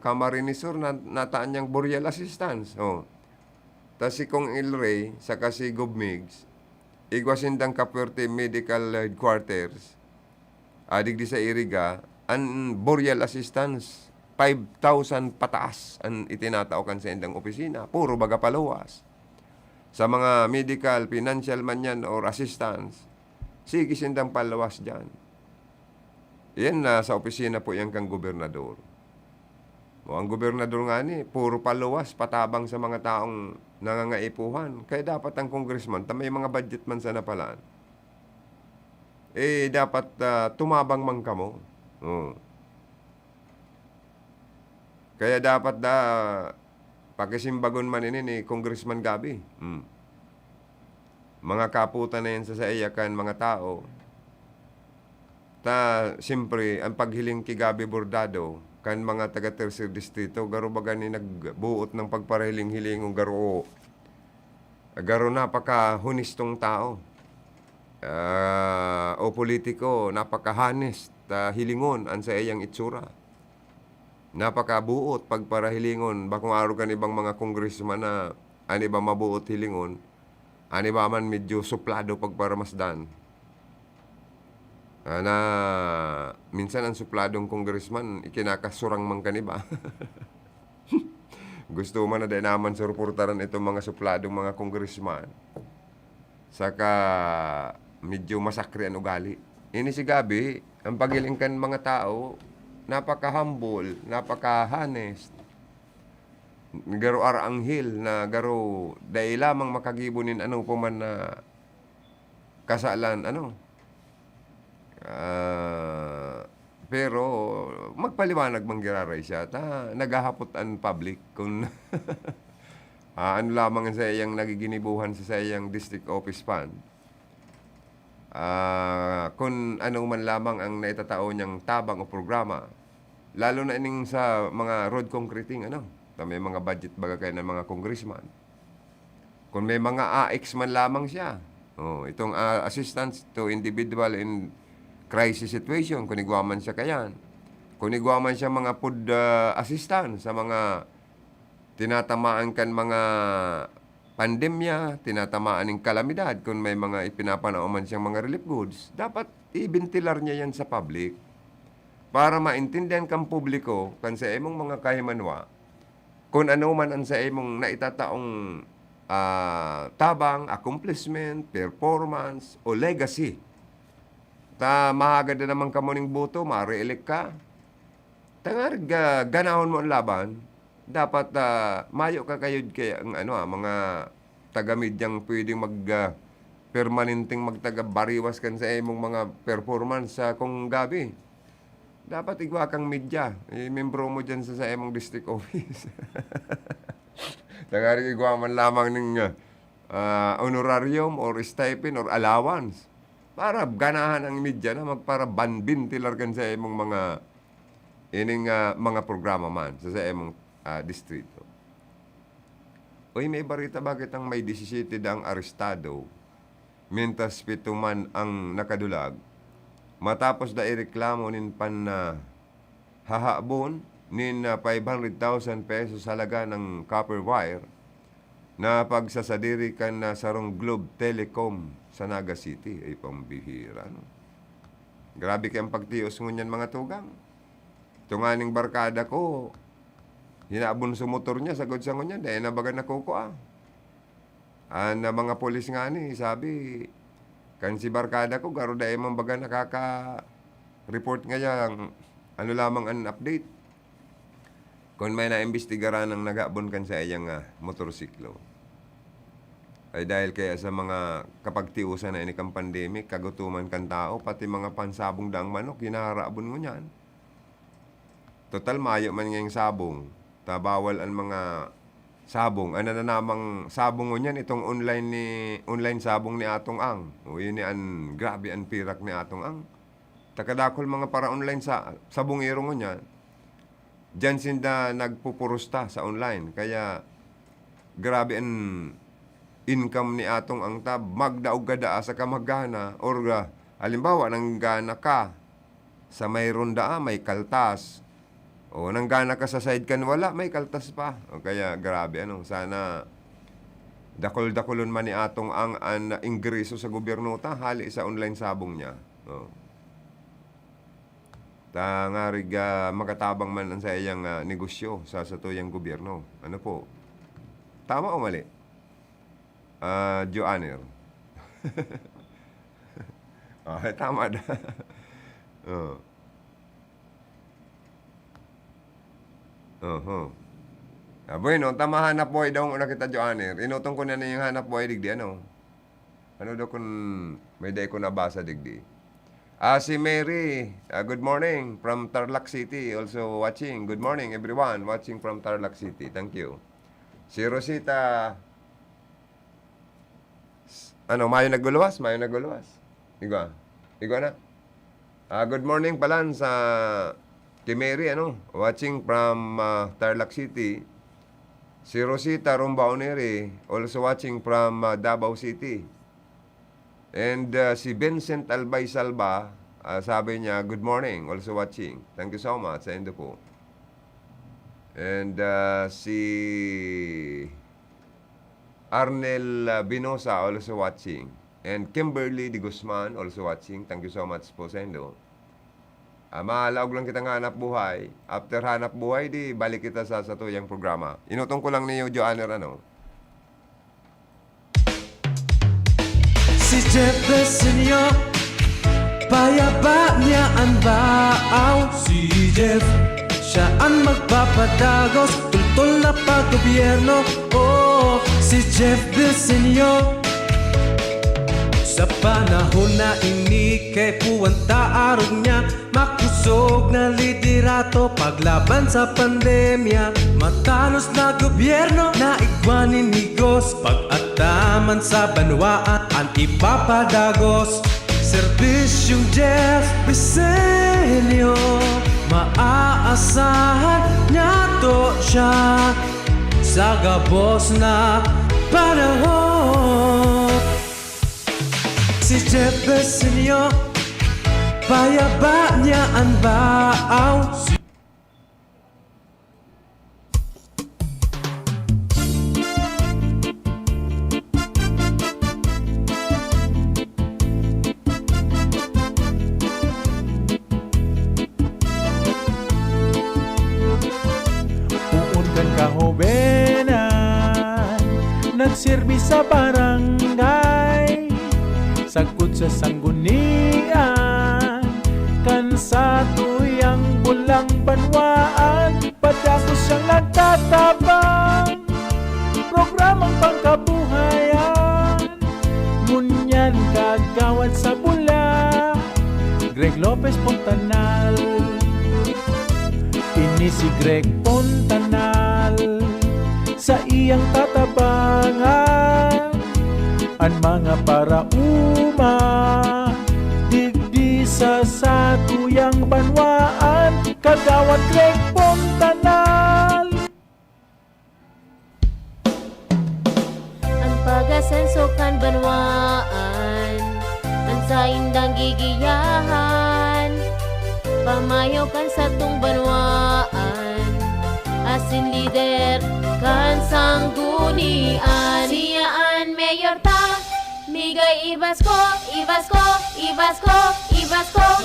Camarines Sur na nataan niyang burial assistance. Tas si Kong Ilray, saka si Gubmigs, igwasindang Kapuerte Medical Headquarters, adig di sa Iriga, ang burial assistance, 5,000 pataas ang itinataukan sa indang opisina. Puro baga paluwas. Sa mga medical, financial man yan, or assistance, sige sindang paluwas dyan. Yan sa opisina po yan kang gobernador. O, ang gobernador nga ni, puro paluwas, patabang sa mga taong nangangaipuhan. Kaya dapat ang congressman, may mga budget man sana palaan, dapat tumabang man kamo. O. Kaya dapat pakisimbagon man ini ni Congressman Gabi. Mga kaputan na yan sa iyakan, mga tao. Siyempre, ang paghiling kay Gabi Bordado, kan mga taga-tercer distrito, garo baga ni nagbuot ng pagparahiling-hilingong garo napaka-honestong tao. O politiko, napaka-honest, hilingon, ang sa iyang itsura. Napakabuot pagparahilingon, bakong araw kan ibang mga congressman na ani ba mabuot hilingon, ani ba man medyo suplado pagparamasdan. Na minsan ang supladong congressman, ikinakasurang man kaniba. Gusto man na din naman suruportaran itong mga supladong mga congressman. Saka medyo masakri ang ugali. Ini si Gabi, ang pagilingkan mga tao, napaka-humble, napaka-honest. Garo aranghil na garo dahil lamang makagibunin ano po man na kasalan pero magpaliwanag manggiraray siya naghahapot ang public kung ano lamang sa iyang nagiginibuhan sa iyang district office fund. Kung ano man lamang ang naitatao niyang tabang o programa, lalo na ining sa mga road concreting, may mga budget baga kayo ng mga congressman. Kung may mga AX man lamang siya, itong assistance to individual in crisis situation, kung igwaman siya kayan. Kung igwaman siya mga food assistance sa mga tinatamaan kan mga pandemya, tinatamaan ng kalamidad, kung may mga ipinapanauman siyang mga relief goods, dapat ibentilar niya yan sa public para maintindihan kang publiko kan sa imong mga kahimanwa kung ano man ang sa imong naitataong tabang, accomplishment, performance, o legacy. Mahagad na naman ka mo ng boto, ma-re-elect ka. Tangarag, ganahon mo ang laban. Dapat mayo ka kayo kaya mga taga-medyang pwedeng permanenteng magtaga-bariwas kan sa imong mga performance kung Gabi. Dapat igwa kang media. Membro mo dyan sa imong district office. Tangarag igwa man lamang ng honorarium or stipend or allowance para ganahan ang media na magpara banbintilar kan sa imong mga programa man sa imong distrito. Uy, may barita bakit ang may 17 ang arestado, mintas 7 man ang nakadulag, matapos da ireklamo nin hahabon nin 500,000 pesos halaga ng copper wire na pagsasadiri kan sarong Globe Telecom sa Naga City. Ay, pambihira. Grabe kayang pagtios ngunyan mga tugang. Tunganing barkada ko, hinaabon sa motor niya, sagod sa ngunyan, dahil nabaga na kukuha. Na mga polis nga ni, sabi, kan si barkada ko, garo dahil mang baga nakaka-report nga yang, lamang an update. Kung may naimbestigaran ng nag-aabon kan sa iyang motorsiklo. Ay dahil kaya sa mga kapagtiusan na inikang pandemic, kagutuman kan tao, pati mga pansabong daang manok, hinaharabon mo niyan. Total, mayo man ngayong sabong. Bawal ang mga sabong. Ano na namang sabong mo niyan, itong online sabong ni Atong Ang. O yun an grabe ang pirak ni Atong Ang. Takadakol mga para online sabong iro mo niyan. Diyan sinda nagpupurusta sa online. Kaya grabe ang income ni Atong Ang magdaog gada sa kamagana. Or halimbawa, nang gana ka sa mayroon may kaltas. O nanggana ka sa side kan wala, may kaltas pa. O kaya grabe sana dakol-dakolon man ni Atong Ang ingreso sa gobyerno hali sa online sabong niya. O. Tangarig makatabang man sa iyang negosyo sa tuyang gobyerno. Ano po? Tama o mali? Joanner. Tama na. Bueno, tama hanap buhay daw ang una kita Joanner. Inutong ko na yung hanap buhay digdi, ano? Ano daw kung may day ko nabasa digdi. Si Mary, good morning from Tarlac City. Also watching. Good morning everyone watching from Tarlac City. Thank you. Si Rosita, mayo naguluwas? Igo na. Good morning pala sa kay Mary, watching from Tarlac City. Si Rosita Rumbaonere, also watching from Davao City. And si Vincent Albay Salba, sabi niya, good morning, also watching. Thank you so much, sa endo po. And si Arnel Binosa, also watching. And Kimberly Di Guzman, also watching. Thank you so much po sa endo. Maalaog lang kita nga hanap buhay. After hanap buhay, di balik kita sa tuyang programa. Inutong ko lang niyo, Joanner, Si Jeff Besenyo, payaba niya ang baaw. Si Jeff, siya ang magpapadagos, tultol na paggobyerno. Oh, si Jeff Besenyo. Sa panahon na ini kay puwanta arog niya, makusog na liderato paglaban sa pandemya. Matanos na gobyerno na igwanin nigos, pag-ataman sa banwaan ang ipapadagos. Serbisyong Jeff Besenyo, maaasahan niya to siya sa gabos na panahon. Si Jeff Besenyo, payaba niya ang baaw. Uun kan kahobenan, nagserbi sa barangay, sagkod sa sanggunian, kan sa tuyang bulang banwaan, padako siyang nagtatabang, programang pangkabuhayan, ngunyan kagawad sa bula, Greg Lopez Pontanal. Ini si Greg Pontanal, sa iyang tatabangan, ang mga parauma, digdi sa tuyang banwaan, kagawad Greg Pontanal. Ang pag-asenso kan banwaan, ang sa indang gigiyahan, pamayaw kan sa tung banwaan, asin lider kan sanggunian. Siyaan mayor ta, migay Ibasko,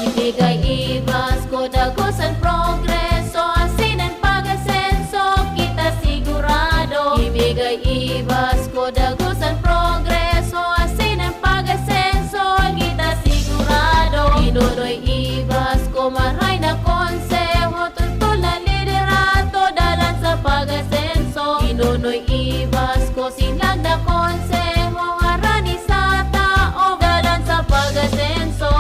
ibigay Ibasko, dagosan progreso, asinan pag-asenso, kita sigurado. Ibigay Ibasko, dagosan progreso, asinan pag-asenso, kita sigurado. Inonoy Ibasko, maray na konseho, tutol na liderato, dalan sa pag-asenso. Inonoy Ibasko, sinag na konseho, harani sa tao, dalan sa pag-asenso.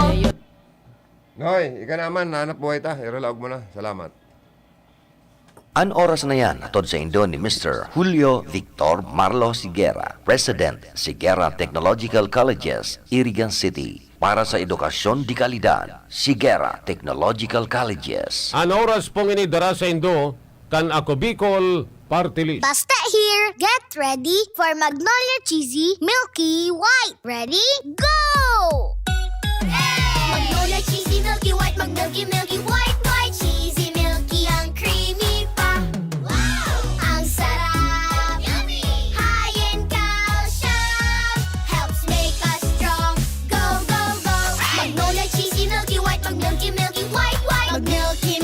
Noy, ika naman, hanap buhay ta. Iralaog mo na. Salamat. An oras na yan, atod sa Indo ni Mr. Julio Victor Marlo Siguera, President, Siguera Technological Colleges, Irigan City. Para sa edukasyon di kalidad, Siguera Technological Colleges. An oras pong inidara sa Indo, kan ako Bicol Party List. Basta here, get ready for Magnolia Cheesy Milky White. Ready? Go! Magnolia Cheesy Milky White, Milky White, White Cheesy Milky, ang creamy pa. Wow! Ang sarap! Yummy! High in calcium, helps make us strong. Go, go, go! Magnolia Cheesy Milky White, Milky White, White. Milky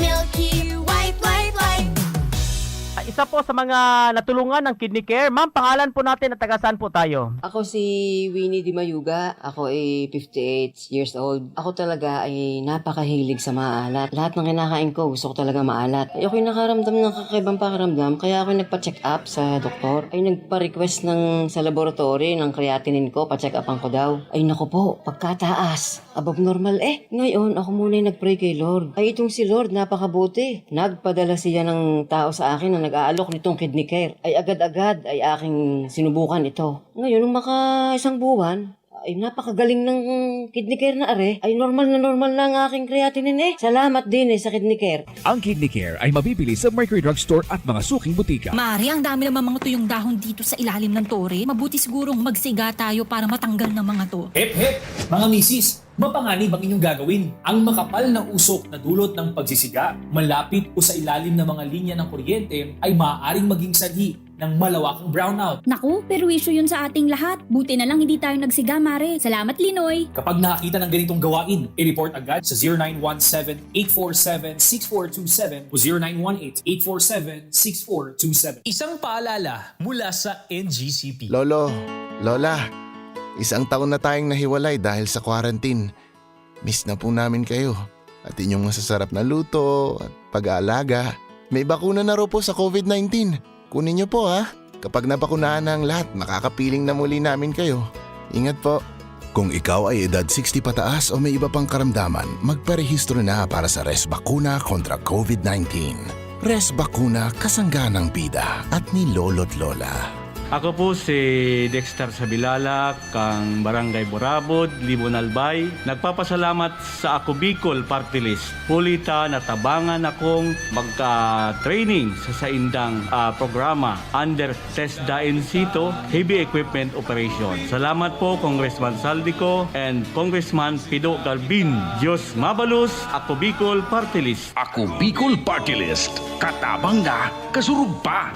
White, White, White. isa po sa mga natulungan ng Kidney Care. Ma'am, pangalan po natin at taga saan po tayo? Ako si Winnie Di Mayuga. Ako ay 58 years old. Ako talaga ay napakahilig sa maalat. Lahat ng kinakain ko, gusto ko talaga maalat. Ay ako'y nakaramdam ng kakaibang pakiramdam, kaya ako'y nagpa-check up sa doktor. Ay nagpa-request sa laboratory ng creatinine ko, pa-check upan ko daw. Ay naku po, pagkataas, above normal Ngayon, ako muna yung nag-pray kay Lord. Ay itong si Lord, napakabuti. Nagpadala siya ng tao sa akin na nag-aalok nitong Kidney Care. Ay agad-agad ay aking sinubukan ito. Ngayon, nung maka isang buwan, ay napakagaling ng Kidney Care na ay normal na ang aking creatinine Salamat din sa Kidney Care. Ang Kidney Care ay mabibili sa Mercury Drugstore at mga suking butika. Mari, ang dami naman mga tuyong dahon dito sa ilalim ng tore. Mabuti sigurong magsiga tayo para matanggal ng mga to. Hep hep! Mga misis, mapanganib ang inyong gagawin. Ang makapal na usok na dulot ng pagsisiga, malapit o sa ilalim ng mga linya ng kuryente ay maaaring maging sanhi ng malawakang brownout. Naku, perwisyo yun sa ating lahat. Buti na lang hindi tayo nagsiga, Mare. Salamat, Linoy. Kapag nakakita ng ganitong gawain, i-report agad sa 0917-847-6427 o 0918-847-6427. Isang paalala mula sa NGCP. Lolo, Lola, isang taon na tayong nahiwalay dahil sa quarantine. Miss na po namin kayo at inyong masasarap na luto at pag-aalaga. May bakuna na raw po sa COVID-19. Kunin niyo po ha. Kapag nabakunahan na ang lahat, makakapiling na muli namin kayo. Ingat po. Kung ikaw ay edad 60 pataas o may iba pang karamdaman, magparehistro na para sa Res Bakuna kontra COVID-19. Res Bakuna, kasangga ng bida at ni Lolo't Lola. Ako po si Dexter Sabilala, kang Barangay Borabod, Libon Albay. Nagpapasalamat sa Ako Bicol Party List. Pulita natabangan akong magka-training sa saindang programa under TESDA in situ Heavy Equipment Operation. Salamat po Congressman Saldico and Congressman Pido Galvin. Diyos mabalus, Ako Bicol Party List. Ako Bicol Party List. Katabang na, kasurug pa.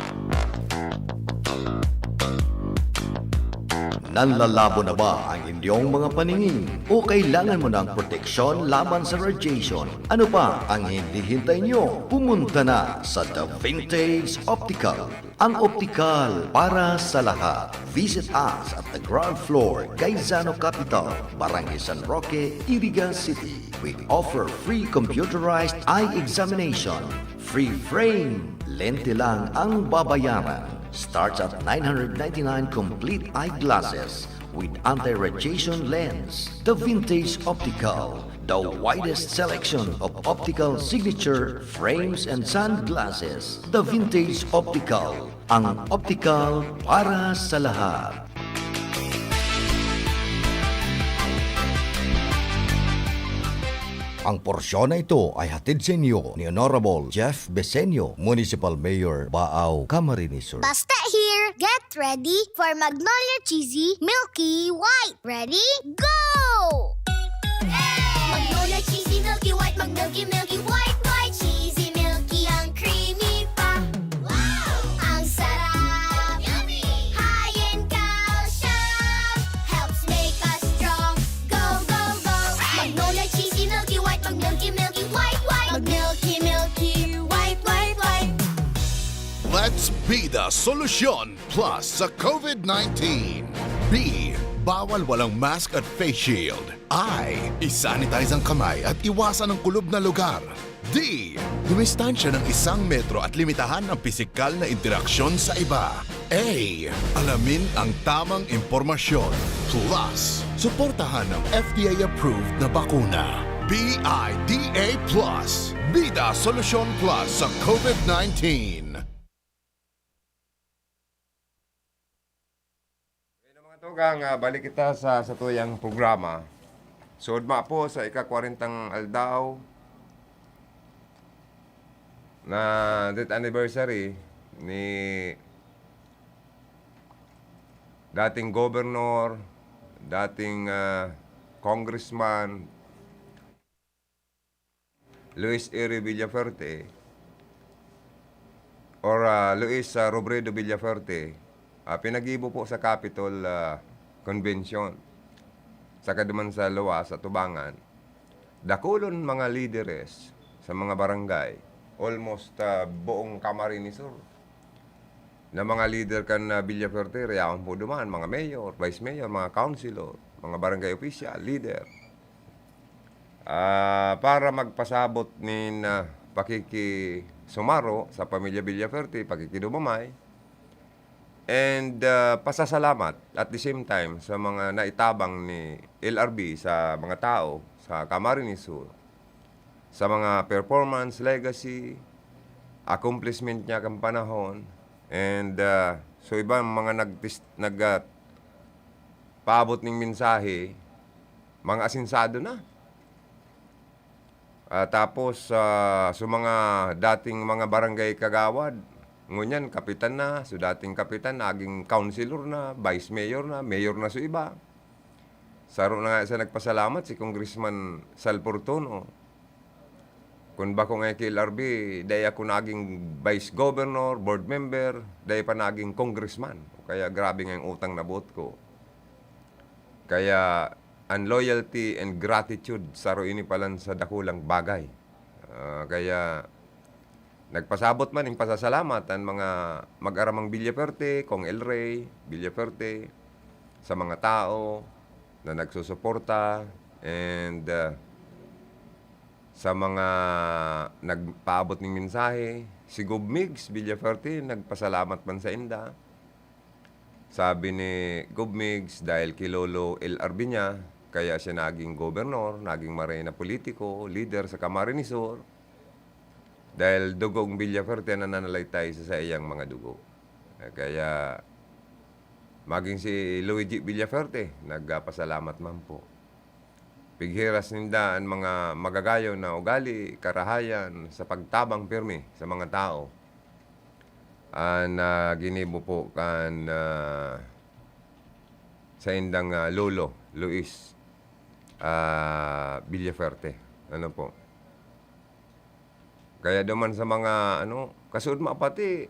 Nanlalabo na ba ang inyong mga paningin? O kailangan mo ng proteksyon laban sa radiation? Ano pa ang hindi hintay nyo? Pumunta na sa The Vintage Optical. Ang optical para sa lahat. Visit us at the ground floor, Gaisano Capital, Barangay San Roque, Irigan City. We offer free computerized eye examination. Free frame. Lente lang ang babayaran. Starts at 999 complete eyeglasses with anti-radiation lens. The Vintage Optical, the widest selection of optical signature frames and sunglasses. The Vintage Optical, ang optical para sa lahat. Ang porsyon na ito ay hatid sa inyo ni Honorable Jeff Besenio, Municipal Mayor, Baaw, Camarines Sur. Basta here, get ready for Magnolia Cheesy Milky White. Ready? Go! Magnolia Cheesy Milky White, Milky White, white, cheesy, milky, ang creamy pa. Wow! Ang sarap! Yummy! High in calcium, helps make us strong. Go, go, go! Magnolia Cheesy Milky White, Milky White, white, milky, white, white, white. Let's be the solution plus sa COVID-19. B. Bawal walang mask at face shield. I. Isanitize ang kamay at iwasan ang kulob na lugar. D. Dumistansya ng 1 metro at limitahan ang pisikal na interaksyon sa iba. A. Alamin ang tamang impormasyon. Plus, suportahan ang FDA-approved na bakuna. BIDA Plus. Bida Solusyon Plus sa COVID-19. Tugang, balik kita sa tuyang programa. Sudma po sa ika-40 aldaw na death anniversary ni dating governor, dating congressman Luis Eri Villaferte or Luis Robredo Villaferte. Pinag-ibo po sa Capitol Convention sa kaduman sa Lawa, sa Tubangan. Dakulon mga leaders sa mga barangay, almost buong Camarines Sur. na mga leader kan na Villafuerte, reyaon po duman, mga mayor, vice mayor, mga councilor, mga barangay official, leader. Para magpasabot nin pakikisumaro sa pamilya Villafuerte, pakikidumamay, and pasasalamat at the same time sa mga naitabang ni LRB sa mga tao sa Camarines Sur, sa mga performance, legacy, accomplishment niya kang panahon, and so ibang mga paabot ng mensahe, mga asinsado na. Tapos sa mga dating mga barangay kagawad, ngunyan kapitan na, so dating kapitan, naging councilor na, vice mayor na so iba. Saro na nga sa nagpasalamat si Congressman Sal Portono. Kung ba ko nga KLRB, dahil ako naging vice governor, board member, dahil pa naging congressman. Kaya grabe nga yung utang na buot ko. Kaya ang loyalty and gratitude saro ini palan sa dakulang bagay. Kaya nagpasabot man yung pasasalamat ang mga mag-aramang Villafuerte, Kong El Rey, Villafuerte, sa mga tao na nagsusuporta, and sa mga nagpaabot ng mensahe. Si Gob Migs Villafuerte nagpasalamat man sa inda. Sabi ni Gob Migs, dahil kay Lolo LRB niya, kaya siya naging gobernador, naging maray na politiko, leader sa Camarines Sur. Dahil dugong Villafuerte na nanalaitay sa iyang mga dugo. Kaya maging si Luigi Villafuerte, nagpasalamat man po. Pighiras ninda ang mga magagayo na ugali, karahayan sa pagtabang pirmi sa mga tao. Ginibo po kan sa indang Lolo Luis Villafuerte. Ano po? Kaya duman sa mga kasud mapati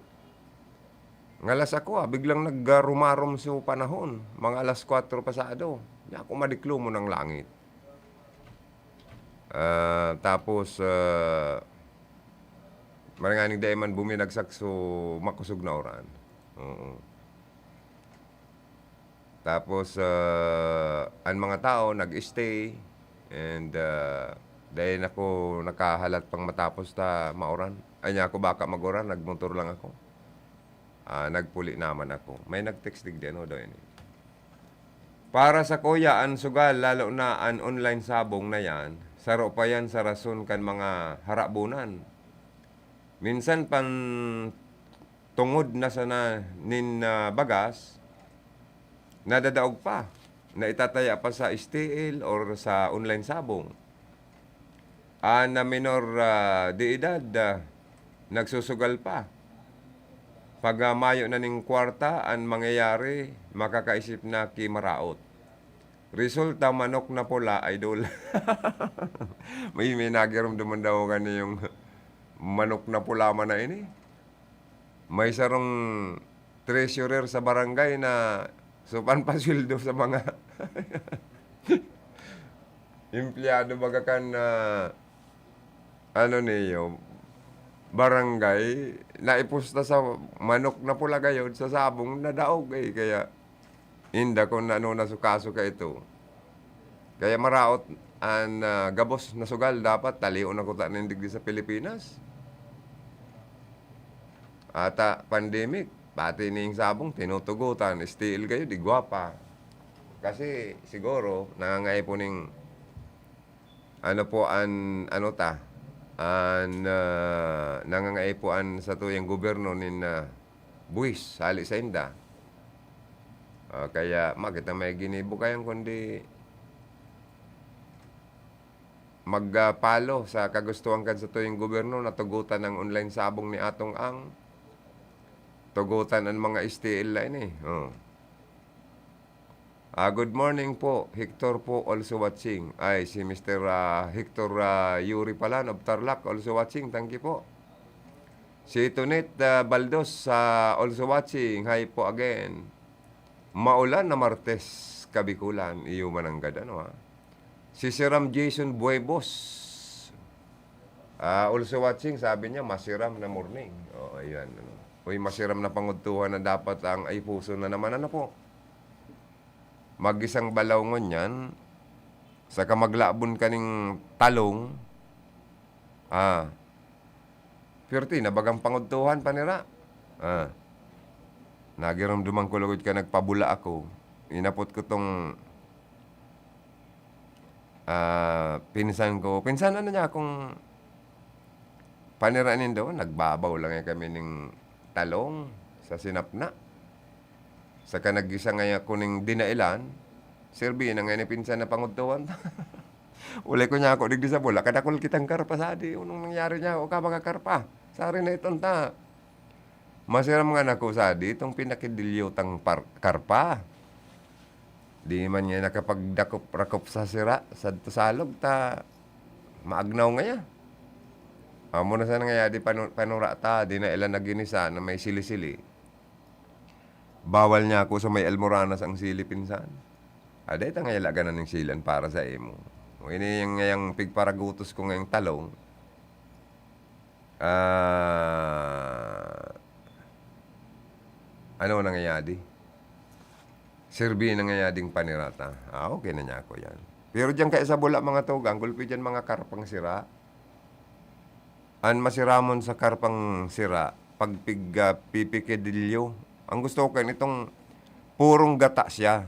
ngalas ako biglang nagrumarom sa panahon, mga alas 4 pasado. Nya ako madiklo mo ng langit. Tapos maranganing dahil man buminagsak so makusog na oran. Tapos ang mga tao nag-stay, and dahil ako nakahalat pang matapos ta maoran. Anya ako baka mag-oran, nagmotor lang ako. Nagpuli naman ako. May nag-text din daw ini. Para sa kuya, ang sugal, lalo na ang online sabong na yan, saro pa yan sa rason kan mga harabunan. Minsan pan tungod na sana nin bagas, nadadaog pa, na itataya pa sa STL or sa online sabong. Na minor de edad, nagsusugal pa. Pag mayo na ning kwarta, ang mangyayari, makakaisip na kimaraot. Resulta, manok na pula, idol. may nagiramdaman daw gani yung manok na pula man na ini. May sarong treasurer sa barangay na supan pasweldo sa mga empleyado baga kan barangay, naipusta sa manok na pula gayod sa sabong na daog kaya inda kung nasukaso ka ito. Kaya maraot ang gabos na sugal dapat talion na kuta nindig sa Pilipinas. Ata pandemic, pati ning sabong tinutugutan, still kayo di gwapa. Kasi siguro nangangay po ning nangangaipuan sa tuyang gobyerno nin buwis sali sa inda. Kaya makita may ginibo kayan kundi magpalo sa kagustuhan kan sa tuyang gobyerno na tugutan ng online sabong ni atong ang tugutan ang mga STL na ini. Good morning po. Hector po also watching. Ay, si Mr. Hector Yuri Palan of Tarlac also watching. Thank you po. Si Tonet Baldos also watching. Hi po again. Maulan na Martes, Kabikulan. Iyo mananggad Si Siram Jason Buebos also watching. Sabi niya, masiram na morning. Ayan. Uy, masiram na pangutuhan na dapat ang ay puso na naman. Ano po? Mag-isang balawngon yan. Saka maglabon kaning talong. Pirti, nabagang pangutuhan panira. Nagiramduman ko lugod ka nagpabula ako. Inapot ko tong pinsan ko. Pinsan ano niya akong paniranin daw. Nagbabaw lang kami ng talong sa sinapna. Saka nag-isa nga ako ng dinailan. Sirbi na nga ni pinsan na pangutuhan. Ulay ko niya ako digdi sa bula. Kadakol kitang karpa sa di. Unong nangyari niya. O ka mga karpa. Sari na itong ta. Masiram nga na ko sa di. Itong pinakidilyo tang karpa. Di man niya nakapagdakop-rakop sa sira. Sa salog ta. Maagnaw nga niya. Amo na sana nga di panura ta. Di na ilan na ginisa na may sili-sili. Bawal niya ako sa may almoranas ang sili pinsan. Aday ta nga ilaganan ng silan para sa imo. O ini yung ngayang pigparagutos ko ngayong talong. Ano nangyayari? Sirbi nangyayading panirata. Okay na niya ako yan. Pero diyan kaya sa bula mga tugang, gulpi dyan mga karpang sira. An masiramon sa karpang sira, pagpig pipikidilyo. Ang gusto ko kayo itong purong gata siya.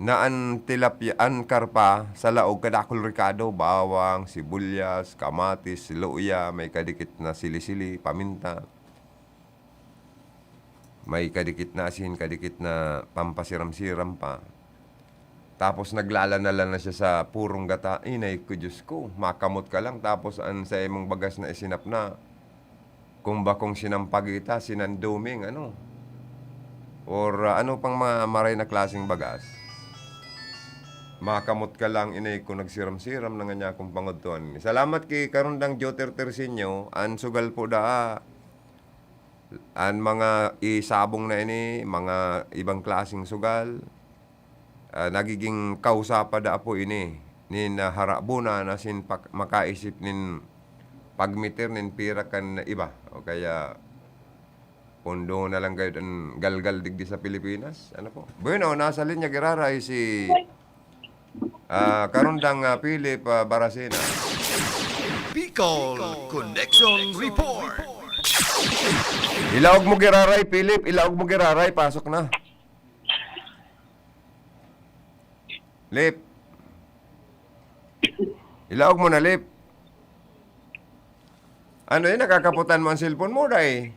Naan tilapia, an karpa sa laog, kadakol ricado, bawang, sibuyas, kamatis, luya, may kadikit na sili-sili, paminta. May kadikit na asin, kadikit na pampasiram-siram pa. Tapos naglalanalan na siya sa purong gata. Inay ko, Diyos ko, makamot ka lang. Tapos an sa imong bagas na isinap na. Kung bakong sinampagita, sinanduming, ano. Or ano pang maray na klaseng bagas. Makamot ka lang, inay ko, nagsiram-siram na nga niya akong pangutuan. Salamat kay Karundang Joter Tersinyo. An sugal po da. An mga isabong na ini, mga ibang klaseng sugal. Nagiging kausapa da po ini. Nin harabuna na sin makaisip nin pagmitir nin pira kan iba. O kaya pondo na lang kayo ang galgal digdi sa Pilipinas. Ano po? Bueno, nasa linya giraray si Karundang Philip Barasena. Bicol Connection Report. Ilaog mo giraray, Philip. Ilaog mo giraray. Pasok na. Lip. Ilaog mo na, Lip. Ano yun? Nakakaputan mo ang cellphone mo, day.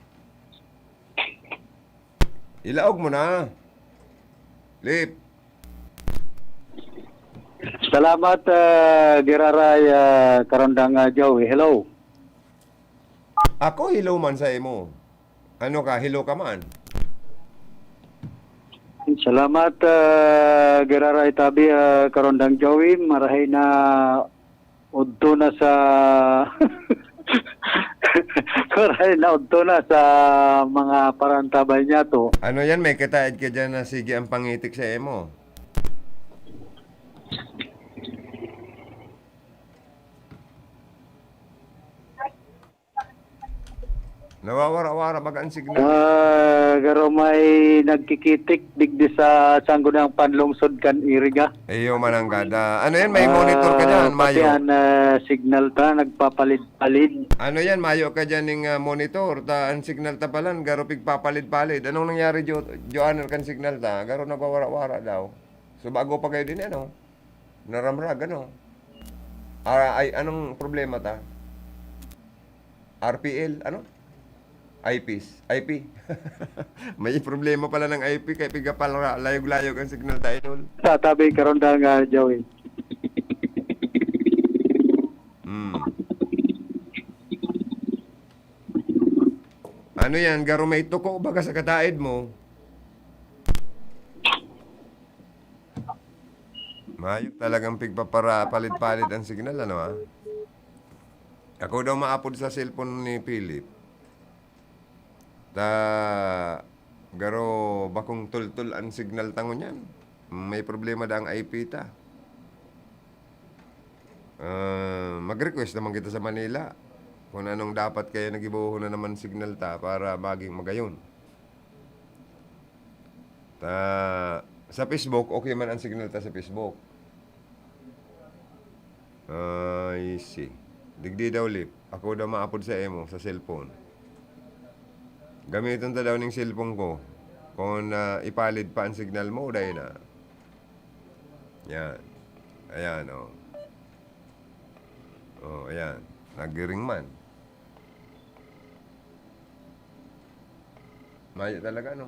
Ilaog mo na. Lip. Salamat, Giraray Karundang Joey. Hello. Ako, hello man sa imo. Ano ka? Hello ka man. Salamat, Giraray Tabi Karundang Joey. Marahay na udto na sa marahay na udto na sa mga parantabay niya to. Ano yan? May kataid ka dyan na sige ang pangitik sa imo. Nawawara-wara baga ang signal. Garo may nagkikitik digdi sa sanggunang panlungsod kan iriga. Iyo mananggada. Ano yan? May monitor ka dyan, Mayo. Pati signal ta, nagpapalid-palid. Ano yan? Mayo ka dyan ng monitor. Ang signal ta palan, garo pigpapalid-palid. Anong nangyari, Joanner kan signal ta? Garo nagwawara-wara daw. So bago pa kayo din, ano? Naramrag, ano? Anong problema ta? RPL, ano? IP. May problema pala ng IP kaya piga pala layog-layog ang signal tayo. Tatabi Karundang Joey. Ano yan? Garo may tuko baga sa kataid mo? Mayok talagang pigpapara palit-palit ang signal, ano ha? Ako daw maapod sa cellphone ni Philip. Garo bakong tul-tul ang signal tango niyan. May problema da ang IP ta. Mag-request naman kita sa Manila. Kung anong dapat kaya nagibuho na naman signal ta para maging magayon. Sa Facebook, okay man ang signal ta sa Facebook. I see. Digdi daw lip. Ako daw maapod sa emo, sa cellphone. Gamiton ta daw ng cellphone ko. Kung ipalid pa ang signal mo, dahil na. Yan. Ayan, oh. Oh, ayan. Nagiring man. Maya talaga, no?